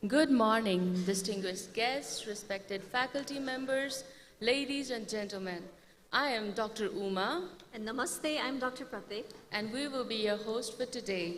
Good morning, distinguished guests, respected faculty members, ladies and gentlemen. I am Dr. Uma. And Namaste, I'm Dr. Pratik. And we will be your host for today.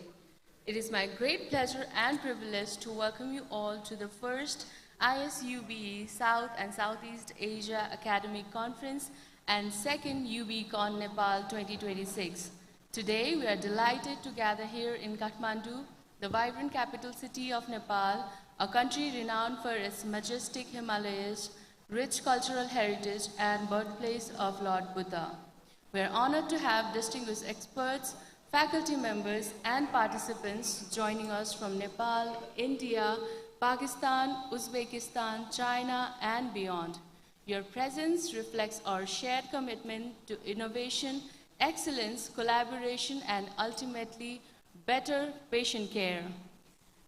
It is my great pleasure and privilege to welcome you all to the first ISUBE South and Southeast Asia Academic Conference and second UBECON Nepal 2026. Today, we are delighted to gather here in Kathmandu, the vibrant capital city of Nepal, a country renowned for its majestic Himalayas, rich cultural heritage, and birthplace of Lord Buddha. We are honored to have distinguished experts, faculty members, and participants joining us from Nepal, India, Pakistan, Uzbekistan, China, and beyond. Your presence reflects our shared commitment to innovation, excellence, collaboration, and ultimately, better patient care.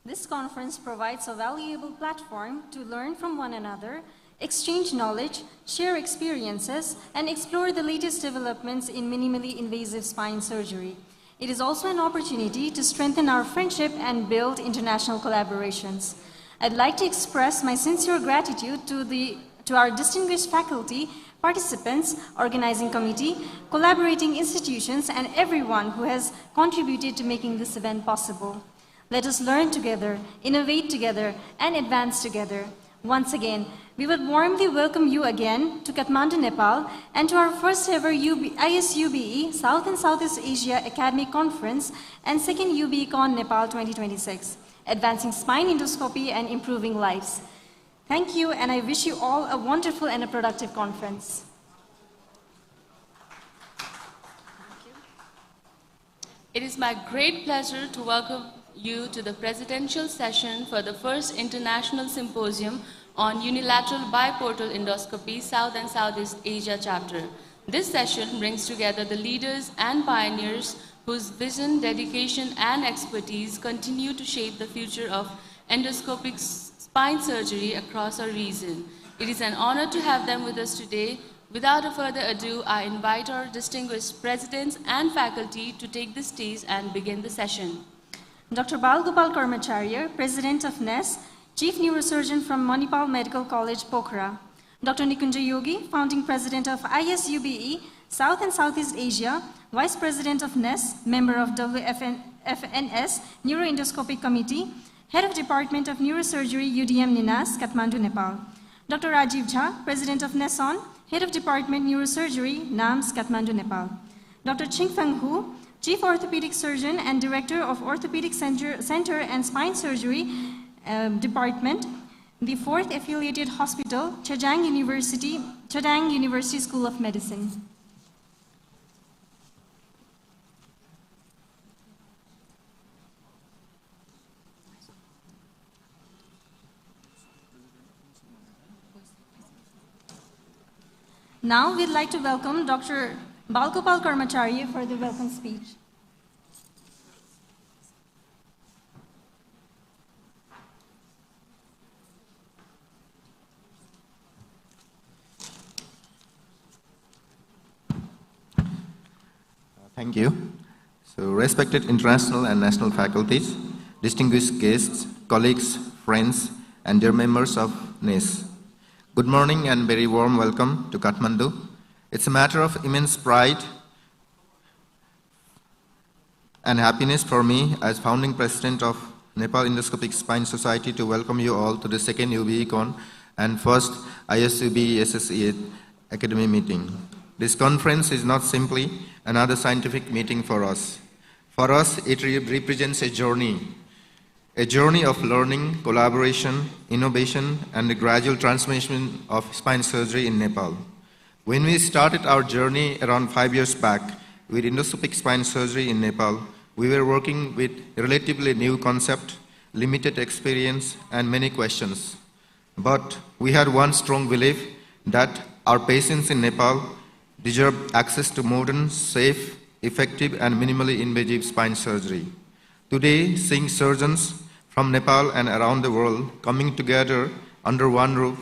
This conference provides a valuable platform to learn from one another, exchange knowledge, share experiences, and explore the latest developments in minimally invasive spine surgery. It is also an opportunity to strengthen our friendship and build international collaborations. I'd like to express my sincere gratitude to our distinguished faculty, participants, organizing committee, collaborating institutions, and everyone who has contributed to making this event possible. Let us learn together, innovate together, and advance together. Once again, we would warmly welcome you again to Kathmandu, Nepal, and to our first ever ISUBE South and Southeast Asia Academic Conference and second UBECON Nepal 2026, advancing spine endoscopy and improving lives. Thank you, and I wish you all a wonderful and a productive conference. It is my great pleasure to welcome you to the presidential session for the first International Symposium on Unilateral Biportal Endoscopy South and Southeast Asia chapter. This session brings together the leaders and pioneers whose vision, dedication, and expertise continue to shape the future of endoscopic spine surgery across our region. It is an honor to have them with us today. Without a further ado, I invite our distinguished presidents and faculty to take the stage and begin the session. Dr. Balgopal Karmacharya, President of NES, Chief Neurosurgeon from Manipal Medical College, Pokhara. Dr. Nikunja Yogi, Founding President of ISUBE, South and Southeast Asia, Vice President of NES, Member of WFNS Neuroendoscopic Committee, Head of Department of Neurosurgery, UDM Ninas, Kathmandu, Nepal. Dr. Rajiv Jha, President of NESON, Head of Department Neurosurgery, NAMS, Kathmandu, Nepal. Dr. Chingfeng Hu, Chief Orthopedic Surgeon and Director of Orthopedic Center and Spine Surgery Department, the 4th Affiliated Hospital, Chadang University School of Medicine. Now we'd like to welcome Dr. Balgopal Karmacharya for the welcome speech. Thank you. So, respected international and national faculties, distinguished guests, colleagues, friends, and dear members of NES. Good morning and very warm welcome to Kathmandu. It's a matter of immense pride and happiness for me as founding president of Nepal Endoscopic Spine Society to welcome you all to the second UBECON and first ISUBE SSEA Academy meeting. This conference is not simply another scientific meeting for us. For us, it represents a journey of learning, collaboration, innovation, and the gradual transformation of spine surgery in Nepal. When we started our journey around 5 years back with endoscopic spine surgery in Nepal, we were working with a relatively new concept, limited experience, and many questions. But we had one strong belief that our patients in Nepal deserve access to modern, safe, effective, and minimally invasive spine surgery. Today, seeing surgeons from Nepal and around the world coming together under one roof,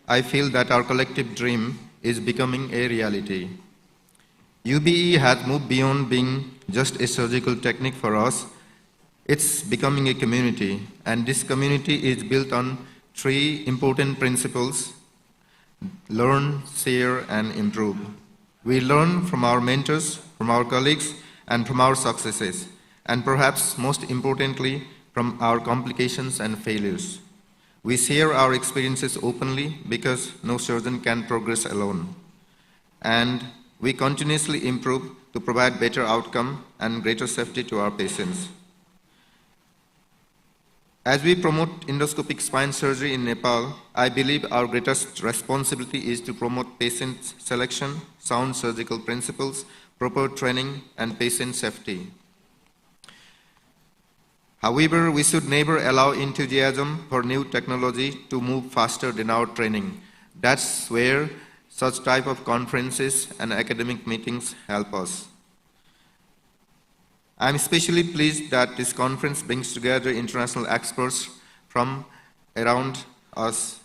I feel that our collective dream is becoming a reality. UBE has moved beyond being just a surgical technique for us. It's becoming a community, and this community is built on three important principles: learn, share, and improve. We learn from our mentors, from our colleagues, and from our successes, and perhaps most importantly, from our complications and failures. We share our experiences openly because no surgeon can progress alone. And we continuously improve to provide better outcome and greater safety to our patients. As we promote endoscopic spine surgery in Nepal, I believe our greatest responsibility is to promote patient selection, sound surgical principles, proper training, and patient safety. However, we should never allow enthusiasm for new technology to move faster than our training. That's where such type of conferences and academic meetings help us. I am especially pleased that this conference brings together international experts from around us.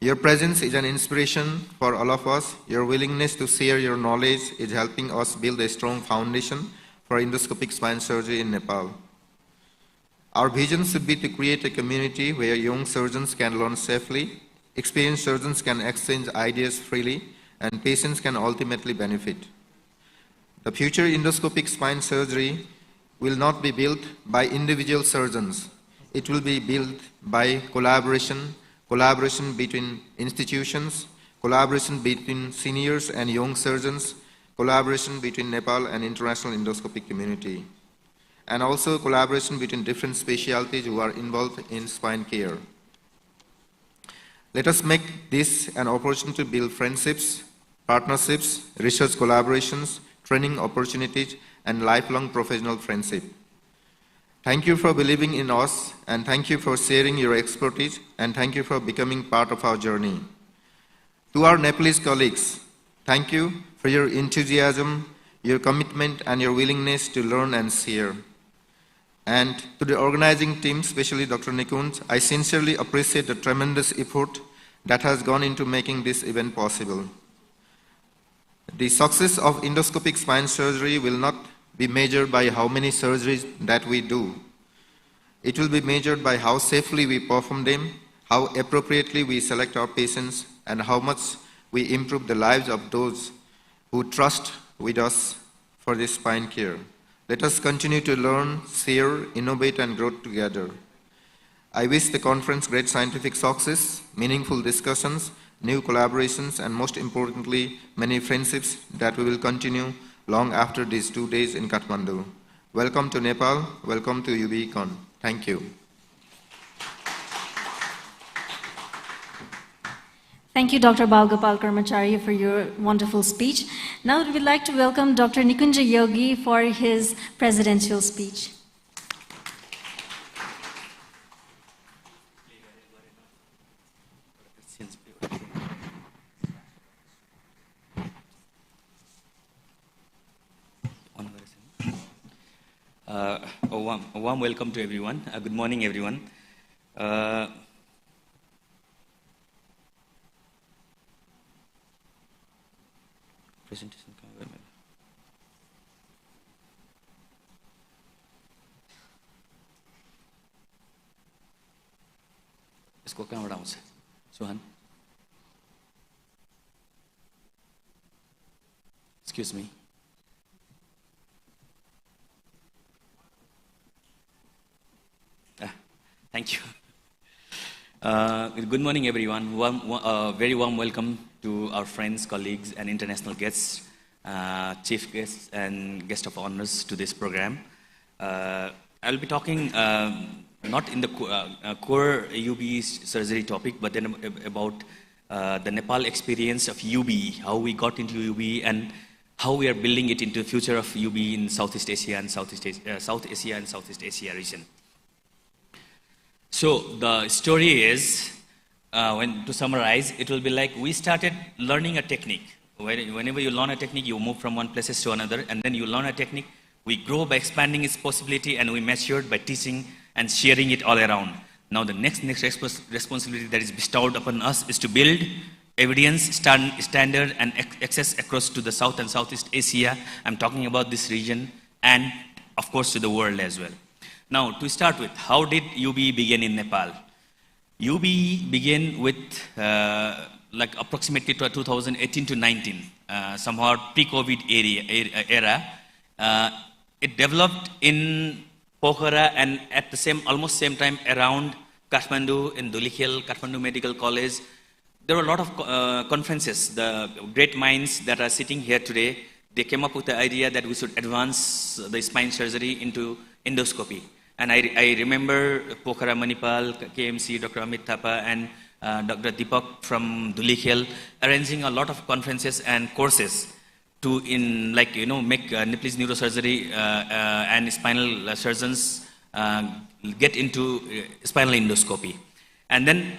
Your presence is an inspiration for all of us. Your willingness to share your knowledge is helping us build a strong foundation for endoscopic spine surgery in Nepal. Our vision should be to create a community where young surgeons can learn safely, experienced surgeons can exchange ideas freely, and patients can ultimately benefit. The future endoscopic spine surgery will not be built by individual surgeons. It will be built by collaboration between institutions, collaboration between seniors and young surgeons, collaboration between Nepal and international endoscopic community, and also collaboration between different specialties who are involved in spine care. Let us make this an opportunity to build friendships, partnerships, research collaborations, training opportunities, and lifelong professional friendship. Thank you for believing in us, and thank you for sharing your expertise, and thank you for becoming part of our journey. To our Nepalese colleagues, thank you for your enthusiasm, your commitment, and your willingness to learn and share. And to the organizing team, especially Dr. Nikunj, I sincerely appreciate the tremendous effort that has gone into making this event possible. The success of endoscopic spine surgery will not be measured by how many surgeries that we do. It will be measured by how safely we perform them, how appropriately we select our patients, and how much we improve the lives of those who trust with us for this spine care. Let us continue to learn, share, innovate, and grow together. I wish the conference great scientific success, meaningful discussions, new collaborations, and most importantly, many friendships that we will continue long after these 2 days in Kathmandu. Welcome to Nepal. Welcome to UBECON. Thank you. Thank you, Dr. Balgopal Karmacharya, for your wonderful speech. Now we'd like to welcome Dr. Nikunj Yogi for his presidential speech. A warm welcome to everyone. Good morning, everyone. Presentation. इसको कहाँ बढ़ाऊँ Suhan? Excuse me. Thank you. Good morning, everyone. Very warm welcome to our friends, colleagues, and international guests, chief guests, and guest of honors to this program. I'll be talking not in the core UBE surgery topic, but then about the Nepal experience of UBE, how we got into UBE, and how we are building it into the future of UBE in Southeast Asia and South Asia and Southeast Asia region. So the story is, to summarize, it will be like we started learning a technique. Whenever you learn a technique, you move from one place to another, and then you learn a technique. We grow by expanding its possibility, and we matured by teaching and sharing it all around. Now the next responsibility that is bestowed upon us is to build evidence, standard, and access across to the South and Southeast Asia. I'm talking about this region, and of course to the world as well. Now, to start with, how did UBE begin in Nepal? UBE began with like approximately 2018 to 19, somehow pre-COVID era. It developed in Pokhara and at the almost same time around Kathmandu, in Dhulikhel, Kathmandu Medical College. There were a lot of conferences. The great minds that are sitting here today, they came up with the idea that we should advance the spine surgery into endoscopy. And I remember Pokhara Manipal, KMC, Dr. Amit Thapa, and Dr. Deepak from Dhulikhel arranging a lot of conferences and courses to make Nepalese neurosurgery and spinal surgeons get into spinal endoscopy. And then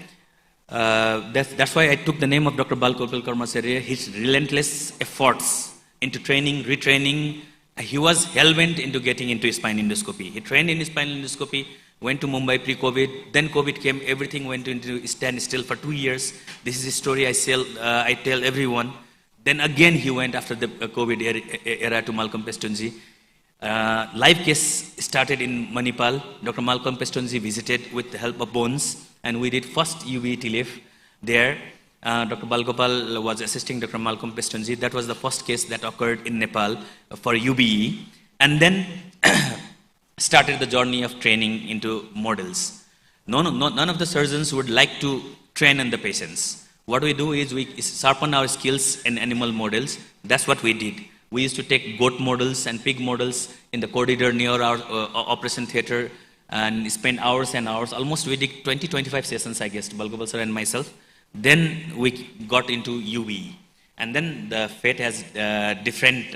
that's why I took the name of Dr. Balgopal Karmasarya. His relentless efforts into training, retraining, he was hell-bent into getting into spine endoscopy. He trained in spinal endoscopy, went to Mumbai pre-COVID, then COVID came, everything went into standstill for 2 years. This is a story I tell everyone. Then again he went after the COVID era to Malcolm Pestonji. Live case started in Manipal. Dr. Malcolm Pestonji visited with the help of Bones, and we did first UBE TLIF there. Dr. Balgopal was assisting Dr. Malcolm Pestonji. That was the first case that occurred in Nepal for UBE. And then started the journey of training into models. None of the surgeons would like to train on the patients. What we do is we sharpen our skills in animal models. That's what we did. We used to take goat models and pig models in the corridor near our operation theater and spend hours and hours. Almost we did 20-25 sessions, I guess, Balgopal sir and myself. Then we got into UBE. And then the fate has different,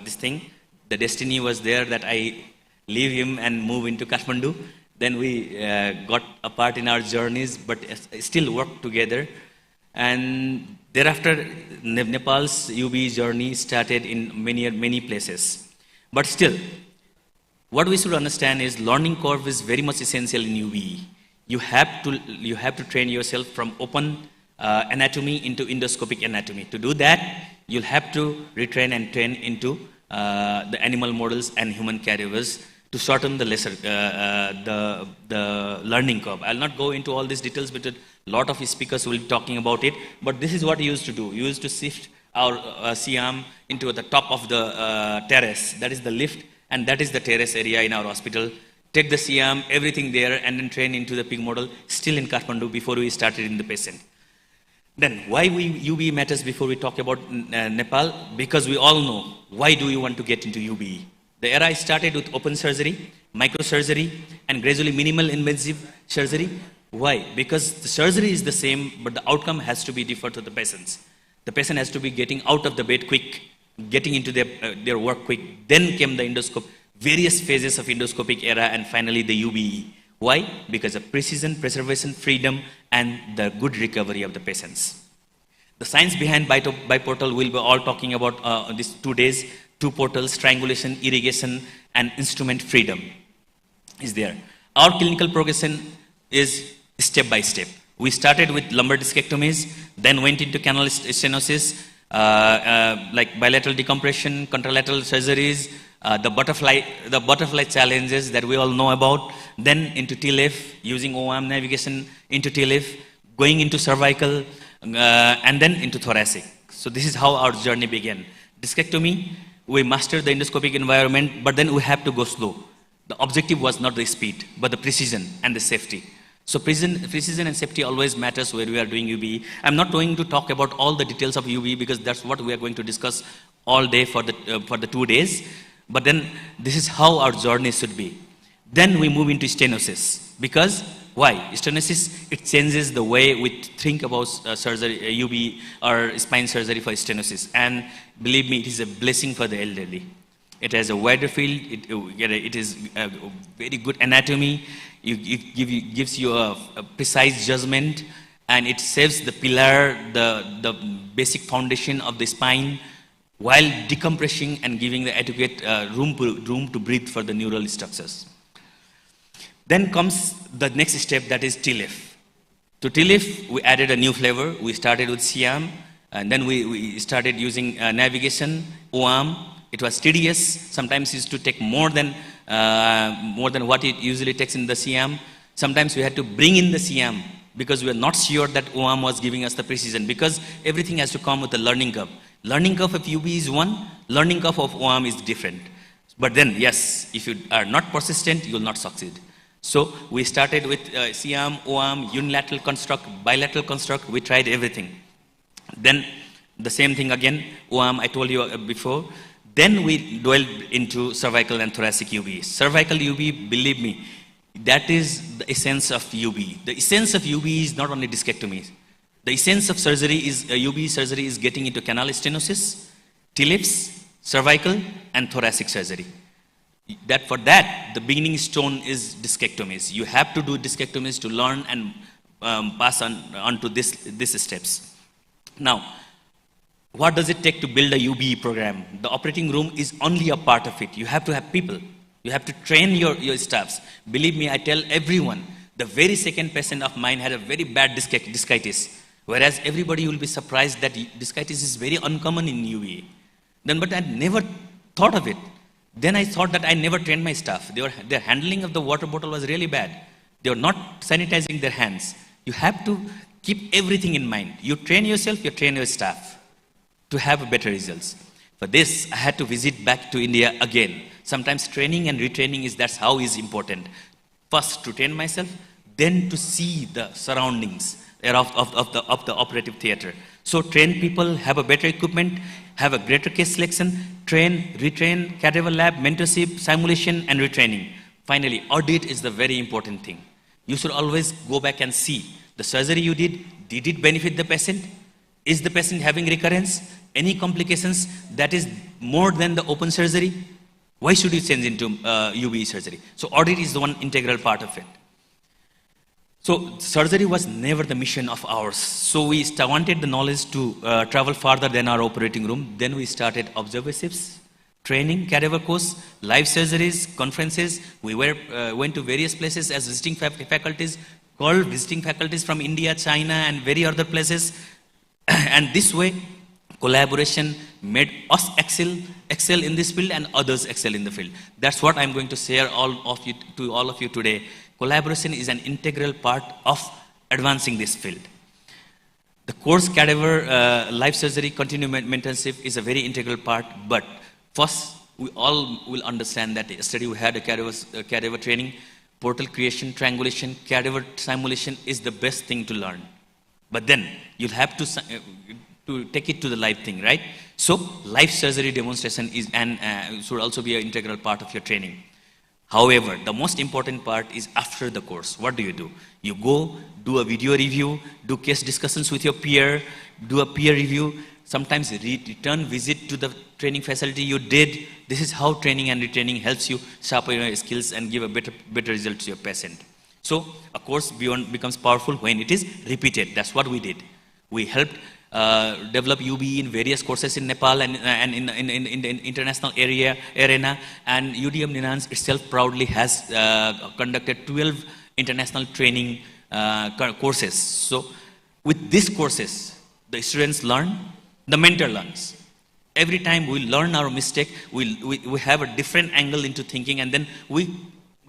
this thing. The destiny was there that I leave him and move into Kathmandu. Then we got apart in our journeys, but still worked together. And thereafter, Nepal's UBE journey started in many places. But still, what we should understand is learning curve is very much essential in UBE. You have to train yourself from open anatomy into endoscopic anatomy. To do that, you'll have to retrain and train into the animal models and human cadavers to shorten the the learning curve. I'll not go into all these details, but a lot of speakers will be talking about it. But this is what we used to do. We used to shift our C-arm into the top of the terrace. That is the lift, and that is the terrace area in our hospital. Take the C-arm, everything there, and then train into the pig model, still in Kathmandu before we started in the patient. Then, why UBE matters before we talk about Nepal? Because we all know, why do you want to get into UBE? The era started with open surgery, microsurgery, and gradually minimal invasive surgery. Why? Because the surgery is the same, but the outcome has to be different to the patients. The patient has to be getting out of the bed quick, getting into their work quick. Then came the endoscope, various phases of endoscopic era, and finally the UBE. Why? Because of precision, preservation, freedom, and the good recovery of the patients. The science behind biportal we'll be all talking about these 2 days. 2 portals, strangulation, irrigation, and instrument freedom is there. Our clinical progression is step by step. We started with lumbar discectomies, then went into canal stenosis, like bilateral decompression, contralateral surgeries, the butterfly challenges that we all know about, then into TLIF, using OAM navigation into TLIF, going into cervical, and then into thoracic. So this is how our journey began. Discectomy, we mastered the endoscopic environment, but then we have to go slow. The objective was not the speed, but the precision and the safety. So precision and safety always matters where we are doing UBE. I'm not going to talk about all the details of UBE because that's what we are going to discuss all day for the 2 days. But then this is how our journey should be. Then we move into stenosis. Because why? Stenosis, it changes the way we think about surgery, UBE or spine surgery for stenosis. And believe me, it is a blessing for the elderly. It has a wider field. It is a very good anatomy. It gives you a precise judgment, and it saves the pillar, the basic foundation of the spine, while decompressing and giving the adequate room to breathe for the neural structures. Then comes the next step, that is TLIF. To TLIF, we added a new flavor. We started with CM, and then we started using navigation, OAM. It was tedious. Sometimes it used to take more than more than what it usually takes in the CM. Sometimes we had to bring in the CM because we were not sure that OAM was giving us the precision, because everything has to come with a learning curve. Learning curve of UB is one, learning curve of OAM is different. But then, yes, if you are not persistent, you will not succeed. So we started with CM, OAM, unilateral construct, bilateral construct. We tried everything. Then the same thing again, OAM, I told you before. Then we dwelled into cervical and thoracic UB. Cervical UB, believe me, that is the essence of UB. The essence of UB is not only discectomy. The essence of surgery is, UB surgery is getting into canal stenosis, TLIPS, cervical, and thoracic surgery. For that, the beginning stone is discectomies. You have to do discectomies to learn and pass on to these steps. Now, what does it take to build a UBE program? The operating room is only a part of it. You have to have people. You have to train your staffs. Believe me, I tell everyone, the very second patient of mine had a very bad discitis, whereas everybody will be surprised that discitis is very uncommon in UBE. But I never thought of it. Then I thought that I never trained my staff. Their handling of the water bottle was really bad. They were not sanitizing their hands. You have to keep everything in mind. You train yourself, you train your staff to have better results. For this, I had to visit back to India again. Sometimes training and retraining that's how is important. First to train myself, then to see the surroundings of the operative theater. So train people, have a better equipment, have a greater case selection, train, retrain, cadaver lab, mentorship, simulation, and retraining. Finally, audit is the very important thing. You should always go back and see the surgery you did it benefit the patient? Is the patient having recurrence? Any complications that is more than the open surgery? Why should you change into UBE surgery? So audit is the one integral part of it. So surgery was never the mission of ours. So we wanted the knowledge to travel farther than our operating room. Then we started observerships, training, cadaver course, live surgeries, conferences. We went to various places as visiting faculties, called visiting faculties from India, China, and very other places. And this way, collaboration made us excel in this field and others excel in the field. That's what I'm going to share to all of you today. Collaboration is an integral part of advancing this field. The course cadaver life surgery continuum mentorship is a very integral part, but first we all will understand that yesterday we had a cadaver training, portal creation, triangulation, cadaver simulation is the best thing to learn. But then you'll have to take it to the live thing, right? So life surgery demonstration is should also be an integral part of your training. However, the most important part is after the course. What do? You go, do a video review, do case discussions with your peer, do a peer review, sometimes return visit to the training facility you did. This is how training and retraining helps you sharpen your skills and give a better result to your patient. So a course becomes powerful when it is repeated. That's what we did. We helped develop UBE in various courses in Nepal and in the international arena. And UDM Ninans itself proudly has conducted 12 international training courses. So with these courses, the students learn, the mentor learns. Every time we learn our mistake, we have a different angle into thinking, and then we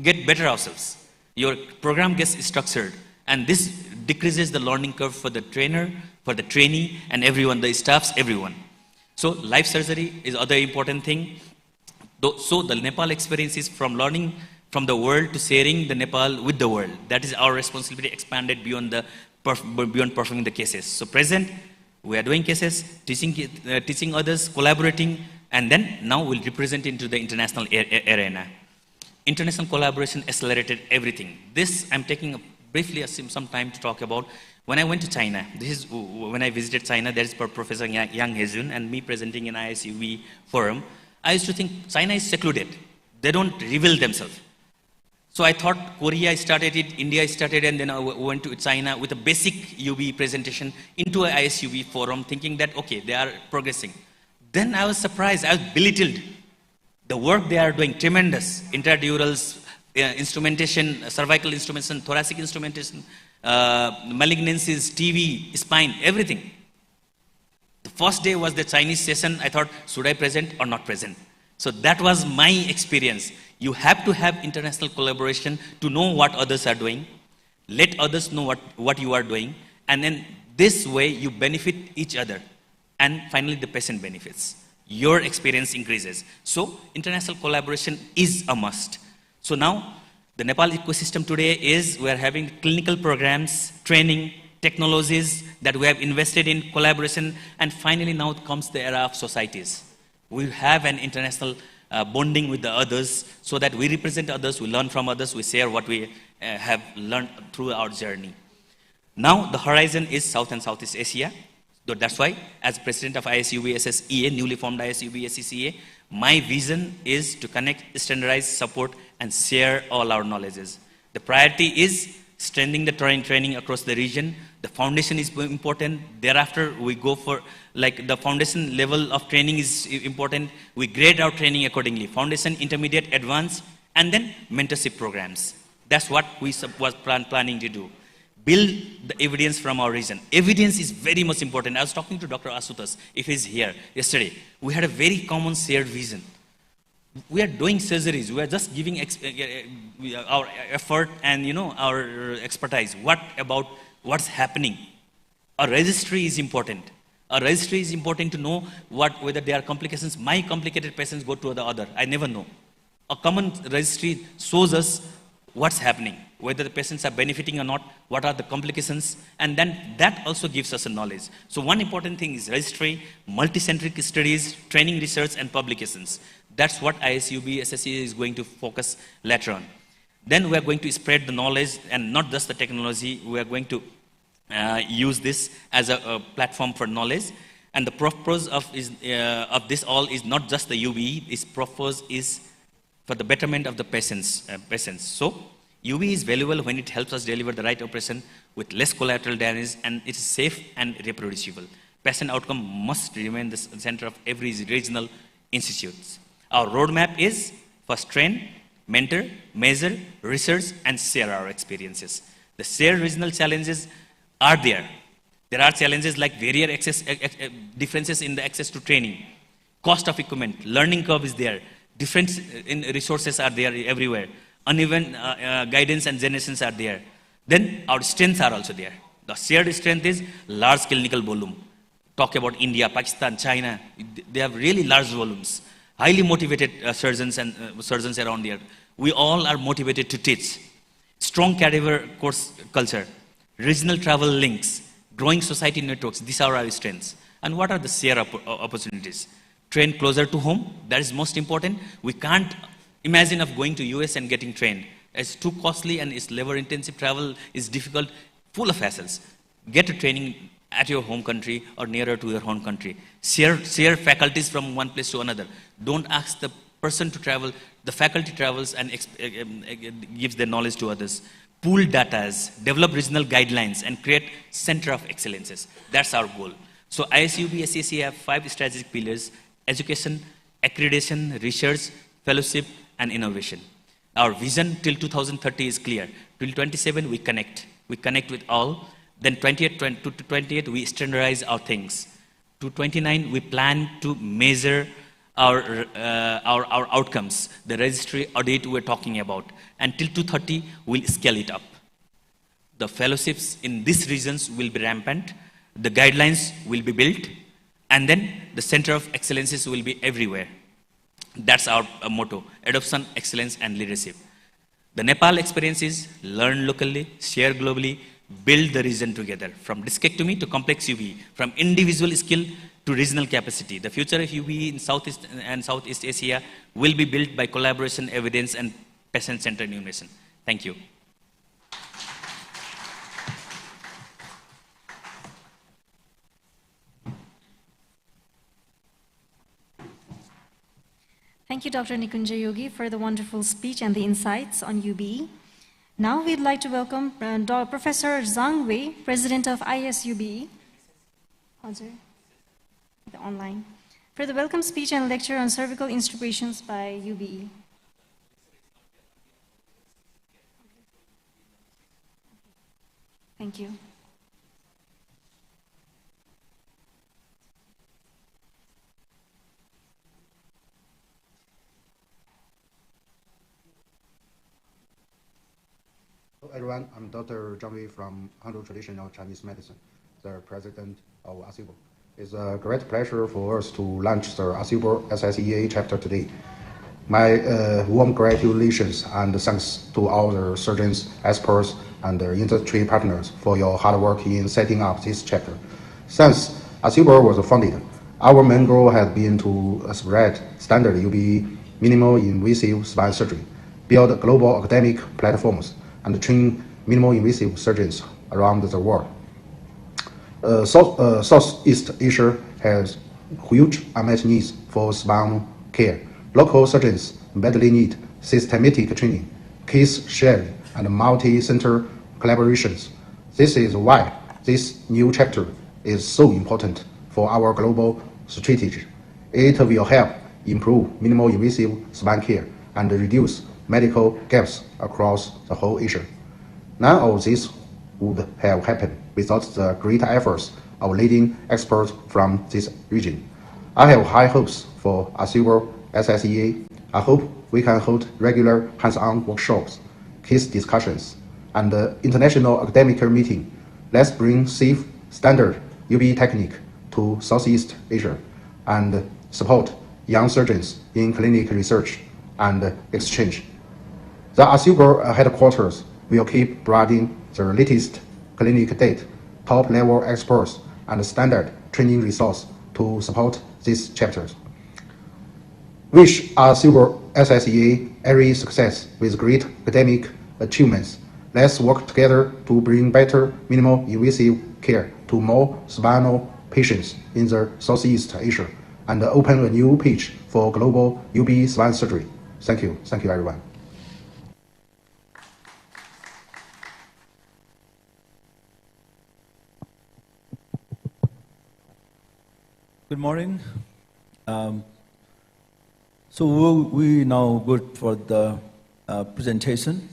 get better ourselves. Your program gets structured, and this decreases the learning curve for the trainer, for the trainee, and everyone, the staffs, everyone. So life surgery is other important thing. So the Nepal experience is from learning from the world to sharing the Nepal with the world. That is our responsibility expanded beyond performing the cases. So present, we are doing cases, teaching others, collaborating, and then now we'll represent into the international arena. International collaboration accelerated everything. This I'm taking briefly some time to talk about. When I went to China, this is when I visited China, there is Professor Yang Hejun and me presenting in ISUBE forum. I used to think China is secluded. They don't reveal themselves. So I thought Korea started it, India started, and then I went to China with a basic UBE presentation into an ISUBE forum, thinking that, okay, they are progressing. Then I was surprised, I was belittled. The work they are doing, tremendous. Intradurals, instrumentation, cervical instrumentation, thoracic instrumentation, malignancies, TV, spine, everything. The first day was the Chinese session. I thought, should I present or not present? So that was my experience. You have to have international collaboration to know what others are doing, let others know what you are doing, and then this way you benefit each other. And finally, the patient benefits. Your experience increases. So international collaboration is a must. So now, the Nepal ecosystem today is, we are having clinical programs, training, technologies that we have invested in, collaboration, and finally now comes the era of societies. We have an international bonding with the others so that we represent others, we learn from others, we share what we have learned through our journey. Now the horizon is South and Southeast Asia. So that's why, as president of ISUBE SSEA, newly formed ISUBE SSEA, my vision is to connect, standardize, support, and share all our knowledges. The priority is strengthening the training across the region. The foundation is important. Thereafter, we go for, like, the foundation level of training is important. We grade our training accordingly. Foundation, intermediate, advanced, and then mentorship programs. That's what we was planning to do. Build the evidence from our region. Evidence is very much important. I was talking to Dr. Asutas, if he's here, yesterday. We had a very common shared vision. We are doing surgeries. We are just giving our effort and our expertise. What about what's happening? A registry is important. A registry is important to know whether there are complications. My complicated patients go to the other. I never know. A common registry shows us what's happening, whether the patients are benefiting or not, what are the complications, and then that also gives us a knowledge. So one important thing is registry, multicentric studies, training, research, and publications. That's what ISUBE SSEA is going to focus later on. Then we are going to spread the knowledge and not just the technology. We are going to use this as a platform for knowledge. And the purpose of this all is not just the UBE. Its purpose is for the betterment of the patients. So UBE is valuable when it helps us deliver the right operation with less collateral damage, and it is safe and reproducible. Patient outcome must remain the center of every regional institute. Our roadmap is first train, mentor, measure, research, and share our experiences. The shared regional challenges are there. There are challenges like differences in the access to training, cost of equipment, learning curve is there, difference in resources are there everywhere, uneven guidance and generations are there. Then our strengths are also there. The shared strength is large clinical volume. Talk about India, Pakistan, China, they have really large volumes. Highly motivated surgeons and surgeons around there. We all are motivated to teach. Strong caregiver course culture, regional travel links, growing society networks, these are our strengths. And what are the share opportunities? Train closer to home, that is most important. We can't imagine of going to US and getting trained. It's too costly and it's labor intensive, travel is difficult, full of hassles. Get a training at your home country or nearer to your home country. Share faculties from one place to another. Don't ask the person to travel. The faculty travels and gives their knowledge to others. Pool data, develop regional guidelines, and create center of excellences. That's our goal. So ISUBE SSEA have 5 strategic pillars: education, accreditation, research, fellowship, and innovation. Our vision till 2030 is clear. Till 27, we connect. We connect with all. Then 28, we standardize our things. To 29, we plan to measure our outcomes, the registry audit we're talking about. And till 2030, we'll scale it up. The fellowships in these regions will be rampant. The guidelines will be built. And then the center of excellences will be everywhere. That's our motto: adoption, excellence, and leadership. The Nepal experience is learn locally, share globally, build the region together. From discectomy to complex UBE, from individual skill to regional capacity. The future of UBE in Southeast and Southeast Asia will be built by collaboration, evidence, and patient-centered innovation. Thank you. Thank you, Dr. Nikunja Yogi, for the wonderful speech and the insights on UBE. Now we'd like to welcome Professor Zhang Wei, President of ISUBE, the online, for the welcome speech and lecture on cervical intubations by UBE. Thank you. Dr. Zhang Wei from Hangzhou Traditional Chinese Medicine, the president of ISUBE. It's a great pleasure for us to launch the ISUBE SSEA chapter today. My warm congratulations and thanks to all the surgeons, experts, and the industry partners for your hard work in setting up this chapter. Since ISUBE was founded, our main goal has been to spread standard UBE minimal invasive spine surgery, build global academic platforms, and train minimal invasive surgeons around the world. Southeast Asia has huge unmet needs for spine care. Local surgeons badly need systematic training, case sharing, and multi-center collaborations. This is why this new chapter is so important for our global strategy. It will help improve minimal invasive spine care and reduce medical gaps across the whole Asia. None of this would have happened without the great efforts of leading experts from this region. I have high hopes for ISUBE SSEA. I hope we can hold regular hands-on workshops, case discussions, and international academic meeting. Let's bring safe, standard UBE technique to Southeast Asia and support young surgeons in clinical research and exchange. The ISUBE headquarters will keep providing the latest clinical data, top-level experts, and standard training resource to support these chapters. Wish ISUBE SSEA every success with great academic achievements. Let's work together to bring better minimal invasive care to more spinal patients in the Southeast Asia and open a new page for global UBE spine surgery. Thank you. Thank you, everyone. Good morning. So we now go for the presentation.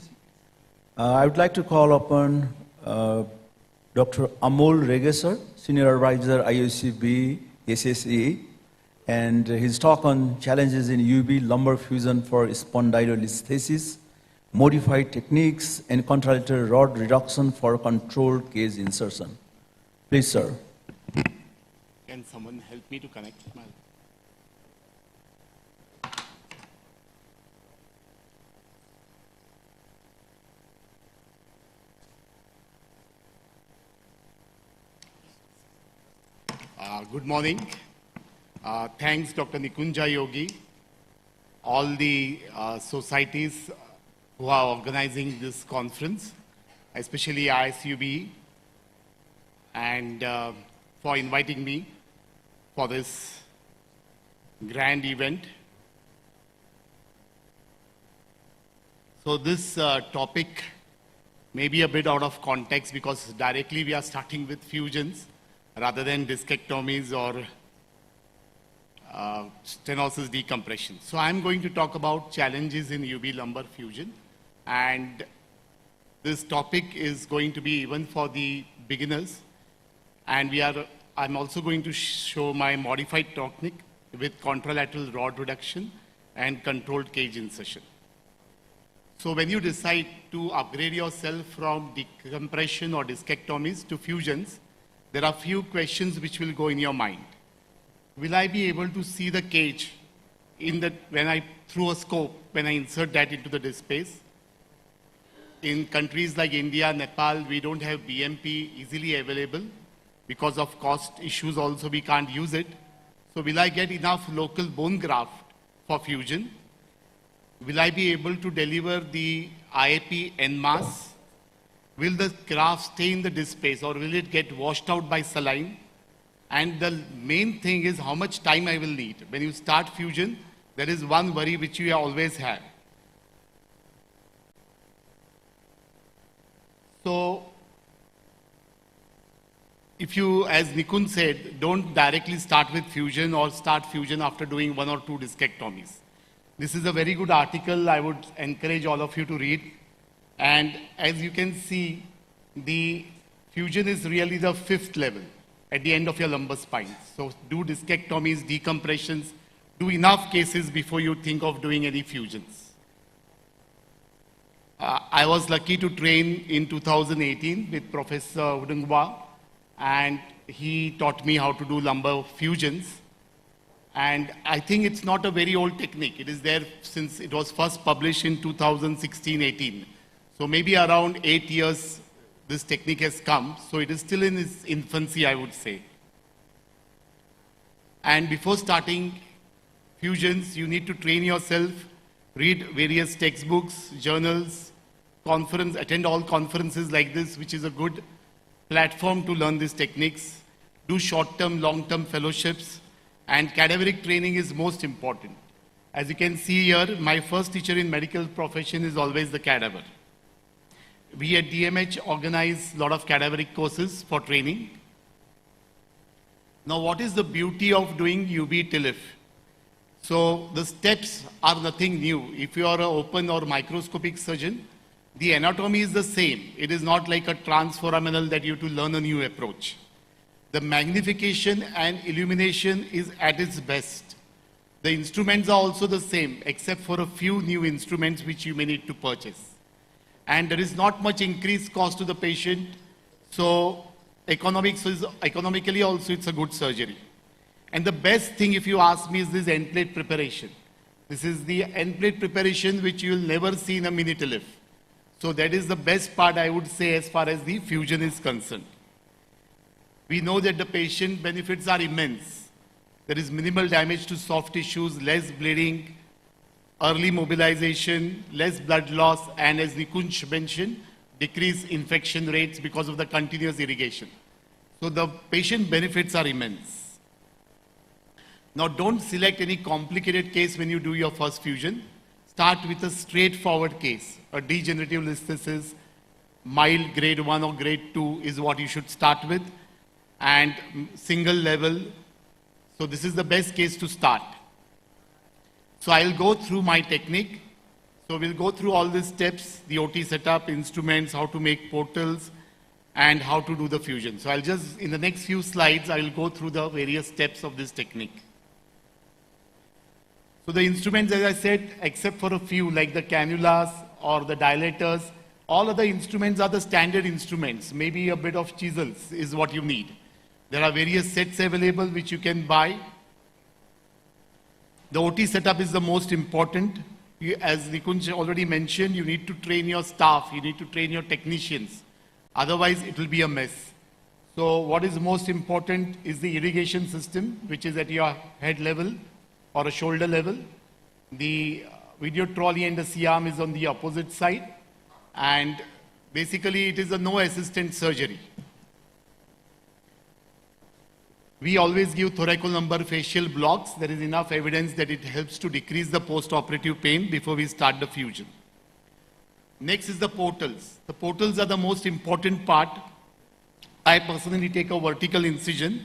I would like to call upon Dr. Amol Regesar, Senior Advisor, ISUBE SSEA, and his talk on challenges in UB lumbar fusion for spondylolisthesis, modified techniques, and contralateral rod reduction for controlled case insertion. Please, sir. Can someone help me to connect my... Good morning. Thanks, Dr. Nikunja Yogi, all the societies who are organizing this conference, especially ISUBE, and for inviting me for this grand event. So this topic may be a bit out of context because directly we are starting with fusions rather than discectomies or stenosis decompression. So I'm going to talk about challenges in UB lumbar fusion, and this topic is going to be even for the beginners, and I'm also going to show my modified technique with contralateral rod reduction and controlled cage insertion. So when you decide to upgrade yourself from decompression or discectomies to fusions, there are few questions which will go in your mind. Will I be able to see the cage when I through a scope, when I insert that into the disc space? In countries like India, Nepal, we don't have BMP easily available. Because of cost issues also, we can't use it. So will I get enough local bone graft for fusion? Will I be able to deliver the IAP en masse? Will the graft stay in the disc space or will it get washed out by saline? And the main thing is how much time I will need. When you start fusion, there is one worry which you always have. So, if you, as Nikun said, don't directly start with fusion or start fusion after doing 1 or 2 discectomies. This is a very good article I would encourage all of you to read. And as you can see, the fusion is really the 5th level at the end of your lumbar spine. So do discectomies, decompressions, do enough cases before you think of doing any fusions. I was lucky to train in 2018 with Professor Udungwa, and he taught me how to do lumbar fusions. And I think it's not a very old technique. It is there since it was first published in 2016-18. So maybe around 8 years this technique has come. So it is still in its infancy, I would say. And before starting fusions, you need to train yourself, read various textbooks, journals, attend all conferences like this, which is a good platform to learn these techniques, do short-term, long-term fellowships, and cadaveric training is most important. As you can see here, my first teacher in medical profession is always the cadaver. We at DMH organize a lot of cadaveric courses for training. Now, what is the beauty of doing UB TILIF? So, the steps are nothing new. If you are an open or microscopic surgeon, the anatomy is the same. It is not like a transforaminal that you have to learn a new approach. The magnification and illumination is at its best. The instruments are also the same, except for a few new instruments which you may need to purchase. And there is not much increased cost to the patient, so economically also it's a good surgery. And the best thing, if you ask me, is this end plate preparation. This is the end plate preparation which you will never see in a mini TILIF. So that is the best part, I would say, as far as the fusion is concerned. We know that the patient benefits are immense. There is minimal damage to soft tissues, less bleeding, early mobilization, less blood loss, and as Nikunj mentioned, decreased infection rates because of the continuous irrigation. So the patient benefits are immense. Now don't select any complicated case when you do your first fusion. Start with a straightforward case. A degenerative listhesis, mild grade 1 or grade 2 is what you should start with, and single level. So this is the best case to start. So I'll go through my technique. So we'll go through all these steps, the OT setup, instruments, how to make portals, and how to do the fusion. So I'll just, in the next few slides, I will go through the various steps of this technique. So the instruments, as I said, except for a few like the cannulas or the dilators, all other instruments are the standard instruments. Maybe a bit of chisels is what you need. There are various sets available which you can buy. The OT setup is the most important. As Nikunj already mentioned, you need to train your staff, you need to train your technicians. Otherwise, it will be a mess. So what is most important is the irrigation system, which is at your head level or a shoulder level. The video trolley and the C-arm is on the opposite side. And basically, it is a no assistant surgery. We always give thoracolumbar facial blocks. There is enough evidence that it helps to decrease the post-operative pain before we start the fusion. Next is the portals. The portals are the most important part. I personally take a vertical incision.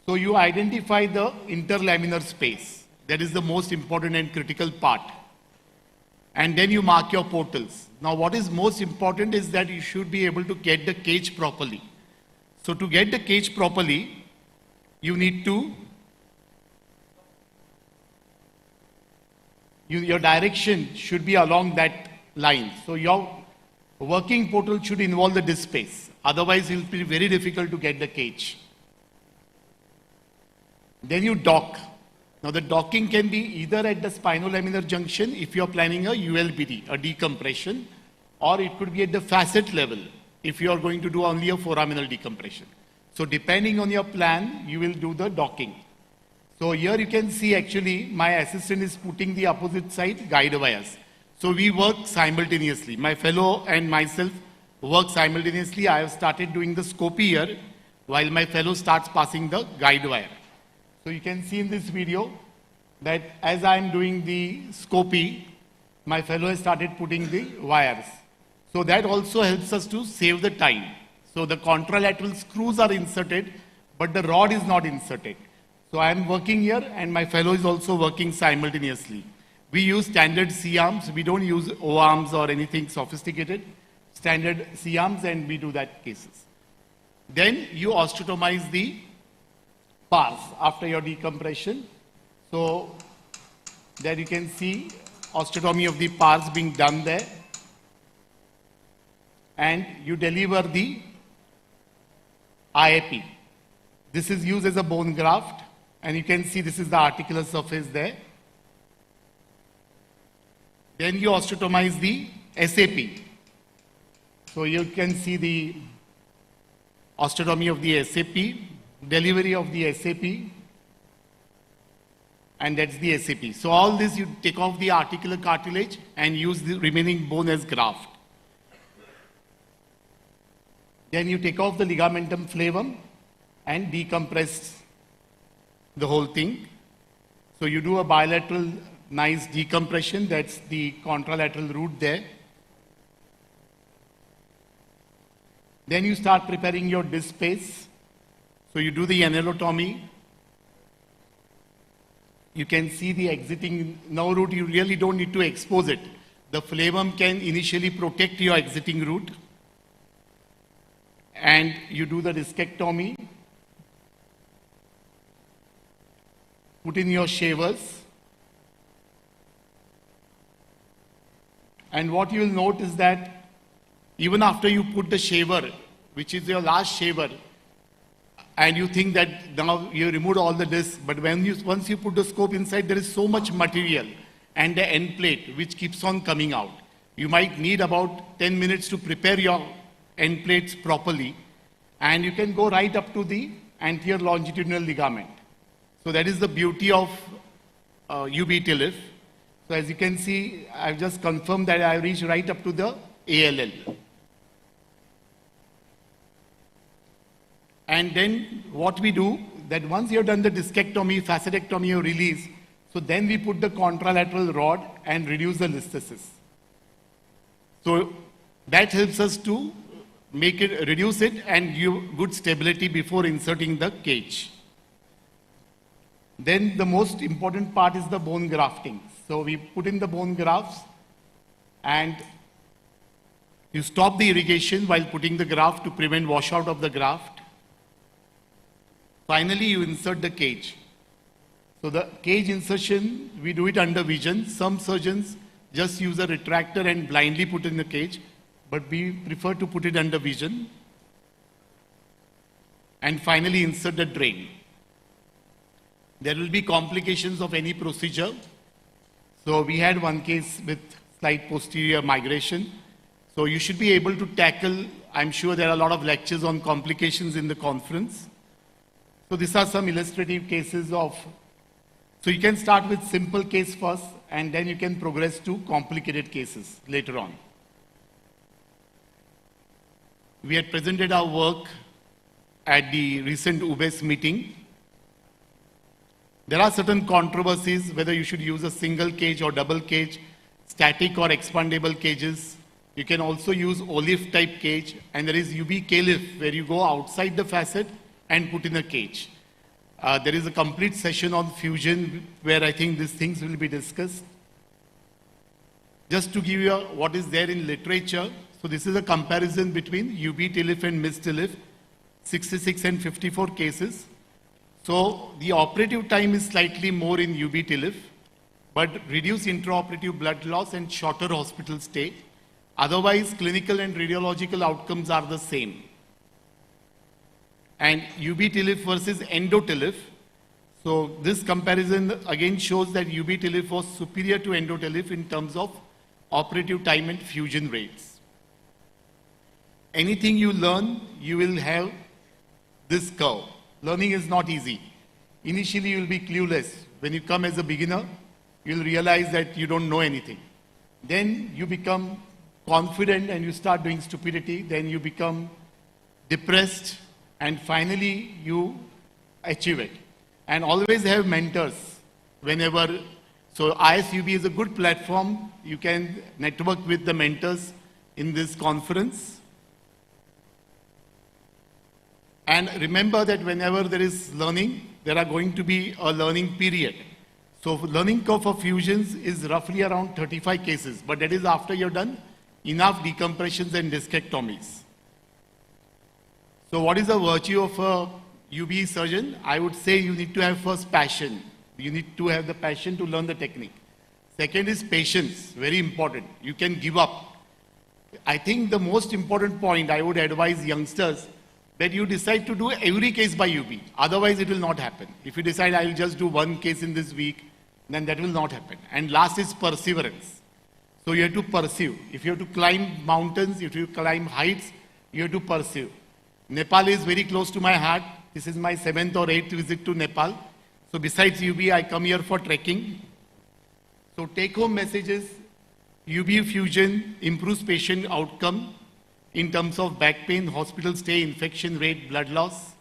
So you identify the interlaminar space. That is the most important and critical part. And then you mark your portals. Now what is most important is that you should be able to get the cage properly. So to get the cage properly, you need to, your direction should be along that line. So your working portal should involve the disc space. Otherwise, it will be very difficult to get the cage. Then you dock. Now the docking can be either at the spinolaminar junction if you are planning a ULBD, a decompression, or it could be at the facet level if you are going to do only a foraminal decompression. So depending on your plan, you will do the docking. So here you can see actually my assistant is putting the opposite side guide wires. So we work simultaneously. My fellow and myself work simultaneously. I have started doing the scopy here while my fellow starts passing the guide wire. So you can see in this video that as I am doing the scopy, my fellow has started putting the wires. So that also helps us to save the time. So the contralateral screws are inserted, but the rod is not inserted. So I am working here and my fellow is also working simultaneously. We use standard C-arms. We don't use O-arms or anything sophisticated. Standard C-arms, and we do that cases. Then you osteotomize the pars after your decompression. So there you can see osteotomy of the pars being done there. and you deliver the IAP. This is used as a bone graft, and you can see this is the articular surface there. Then you osteotomize the SAP. So you can see the osteotomy of the SAP, delivery of the SAP, and that's the SAP. So all this, you take off the articular cartilage and use the remaining bone as graft. Then you take off the ligamentum flavum and decompress the whole thing. So you do a bilateral nice decompression, that's the contralateral root there. Then you start preparing your disc space. So you do the annulotomy. You can see the exiting nerve root. You really don't need to expose it. The flavum can initially protect your exiting root. And you do the discectomy. Put in your shavers. And what you will note is that even after you put the shaver, which is your last shaver, and you think that now you removed all the discs, but once you put the scope inside, there is so much material and the end plate which keeps on coming out. You might need about 10 minutes to prepare your end plates properly, and you can go right up to the anterior longitudinal ligament. So that is the beauty of UB-TLIF. So as you can see, I've just confirmed that I reached right up to the ALL. And then what we do, that once you have done the discectomy, facetectomy or release, so then we put the contralateral rod and reduce the listhesis. So that helps us to make it, reduce it and give good stability before inserting the cage. Then the most important part is the bone grafting. So we put in the bone grafts and you stop the irrigation while putting the graft to prevent washout of the graft. Finally, you insert the cage. So the cage insertion, we do it under vision. Some surgeons just use a retractor and blindly put in the cage, but we prefer to put it under vision. And finally, insert the drain. There will be complications of any procedure. So we had one case with slight posterior migration. So you should be able to tackle, I'm sure there are a lot of lectures on complications in the conference. So these are some illustrative cases of, so you can start with simple case first and then you can progress to complicated cases later on. We had presented our work at the recent UBES meeting. There are certain controversies whether you should use a single cage or double cage, static or expandable cages. You can also use Olive type cage, and there is UBECON where you go outside the facet and put in a cage. There is a complete session on fusion where I think these things will be discussed. Just to give you what is there in literature, so this is a comparison between UB-TLIF and MIS-TLIF, 66 and 54 cases. So the operative time is slightly more in UB-TLIF, but reduced intraoperative blood loss and shorter hospital stay. Otherwise, clinical and radiological outcomes are the same. And UB-TLIF versus endo-TLIF. So this comparison again shows that UB-TLIF was superior to endo-TLIF in terms of operative time and fusion rates. Anything you learn, you will have this curve. Learning is not easy. Initially, you will be clueless. When you come as a beginner, you will realize that you don't know anything. Then you become confident and you start doing stupidity. Then you become depressed. And finally, you achieve it. And always have mentors whenever. So ISUBE is a good platform. You can network with the mentors in this conference. And remember that whenever there is learning, there are going to be a learning period. So learning curve for fusions is roughly around 35 cases, but that is after you've done enough decompressions and discectomies. So what is the virtue of a UBE surgeon? I would say you need to have first passion. You need to have the passion to learn the technique. Second is patience, very important. You can give up. I think the most important point I would advise youngsters that you decide to do every case by UB. Otherwise, it will not happen. If you decide I will just do one case in this week, then that will not happen. And last is perseverance. So you have to pursue. If you have to climb mountains, if you have to climb heights, you have to pursue. Nepal is very close to my heart. This is my 7th or 8th visit to Nepal. So besides UB, I come here for trekking. So take home messages, UB Fusion improves patient outcome in terms of back pain, hospital stay, infection rate, blood loss.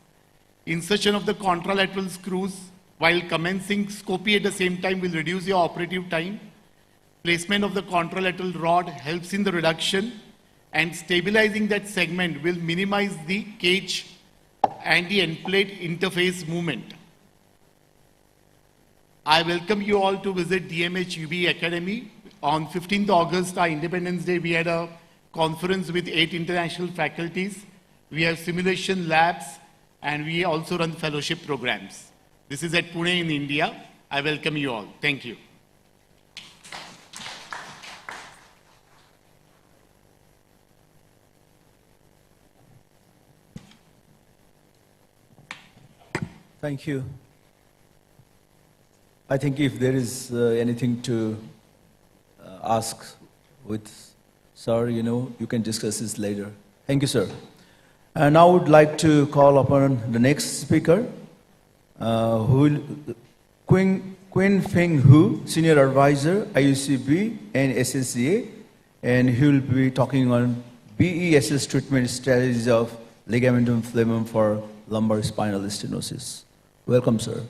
Insertion of the contralateral screws while commencing scopy at the same time will reduce your operative time. Placement of the contralateral rod helps in the reduction, and stabilizing that segment will minimize the cage and the end plate interface movement. I welcome you all to visit DMH UB Academy. On 15th August, our Independence Day, we had a conference with 8 international faculties. We have simulation labs, and we also run fellowship programs. This is at Pune in India. I welcome you all. Thank you. Thank you. I think if there is anything to ask with sir, you can discuss this later. Thank you, sir. And now I would like to call upon the next speaker, Quinn Feng Hu, Senior Advisor, ISUBE and SSEA, and he will be talking on BESS treatment strategies of ligamentum flavum for lumbar spinal stenosis. Welcome, sir.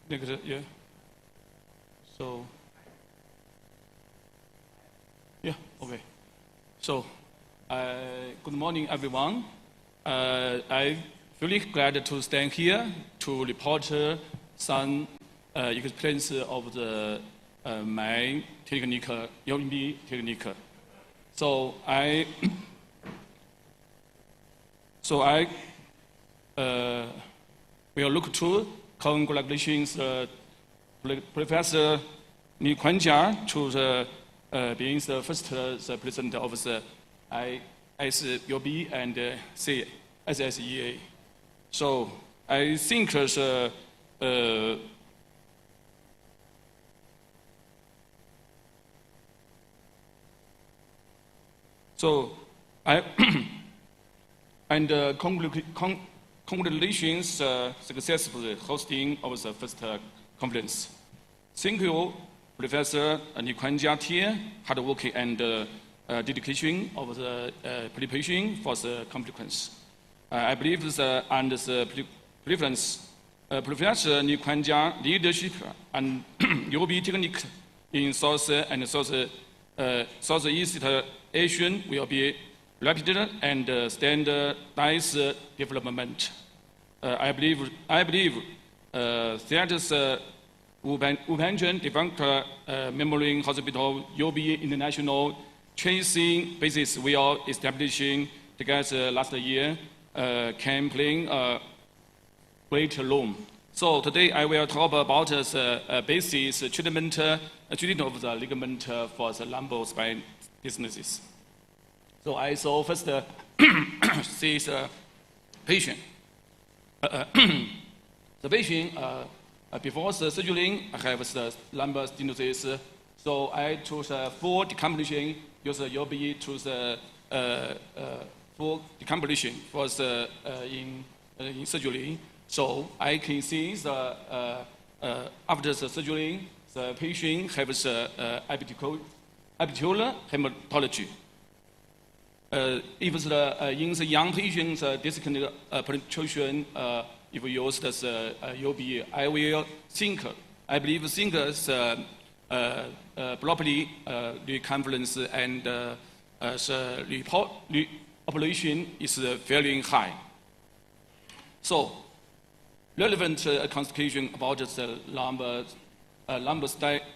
Negative, yeah. So, yeah, okay. So, good morning, everyone. I'm really glad to stand here to report some experience of the my technique, UB technique. So I will look to congratulations Professor Li Quanjia to the being the first the president of the ISUBE and SSEA. So I think so I and congratulations successful hosting of the first conference. Thank you, Professor Li Quanjia team, hard work and dedication of the preparation for the conference. I believe the preference Professor Li Quanjia leadership and UB technique in South and Southeast Asian will be rapid and standardized development. I believe that the UBECON defunct Memorial Hospital UB International tracing basis will establishing together last year can play a great role. So today I will talk about the basis treatment of the ligament for the lumbar spine diseases. So I saw first see the patient. The patient before the surgery have the lumbar stenosis. So I chose full decompression use UB to the full decompression for the in surgery. So I can see the after the surgery the patient has epithelial hematology. If in the young patients disconnect penetration, if we use the UB, I believe properly the conference and the population is very high. So, relevant constitution about the lumbar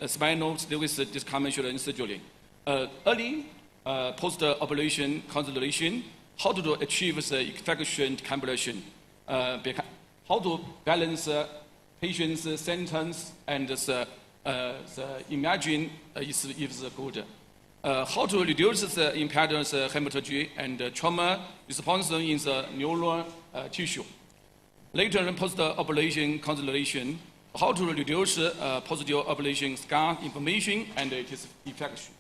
spinal stenosis discommensurate surgery. Early post-operation consideration, how to achieve the efficient compression, how to balance patient's symptoms and the imagine is good. How to reduce the impedance hematology and trauma response in the neural tissue. Later, post-operation consideration, how to reduce post-operation scar inflammation and its infection.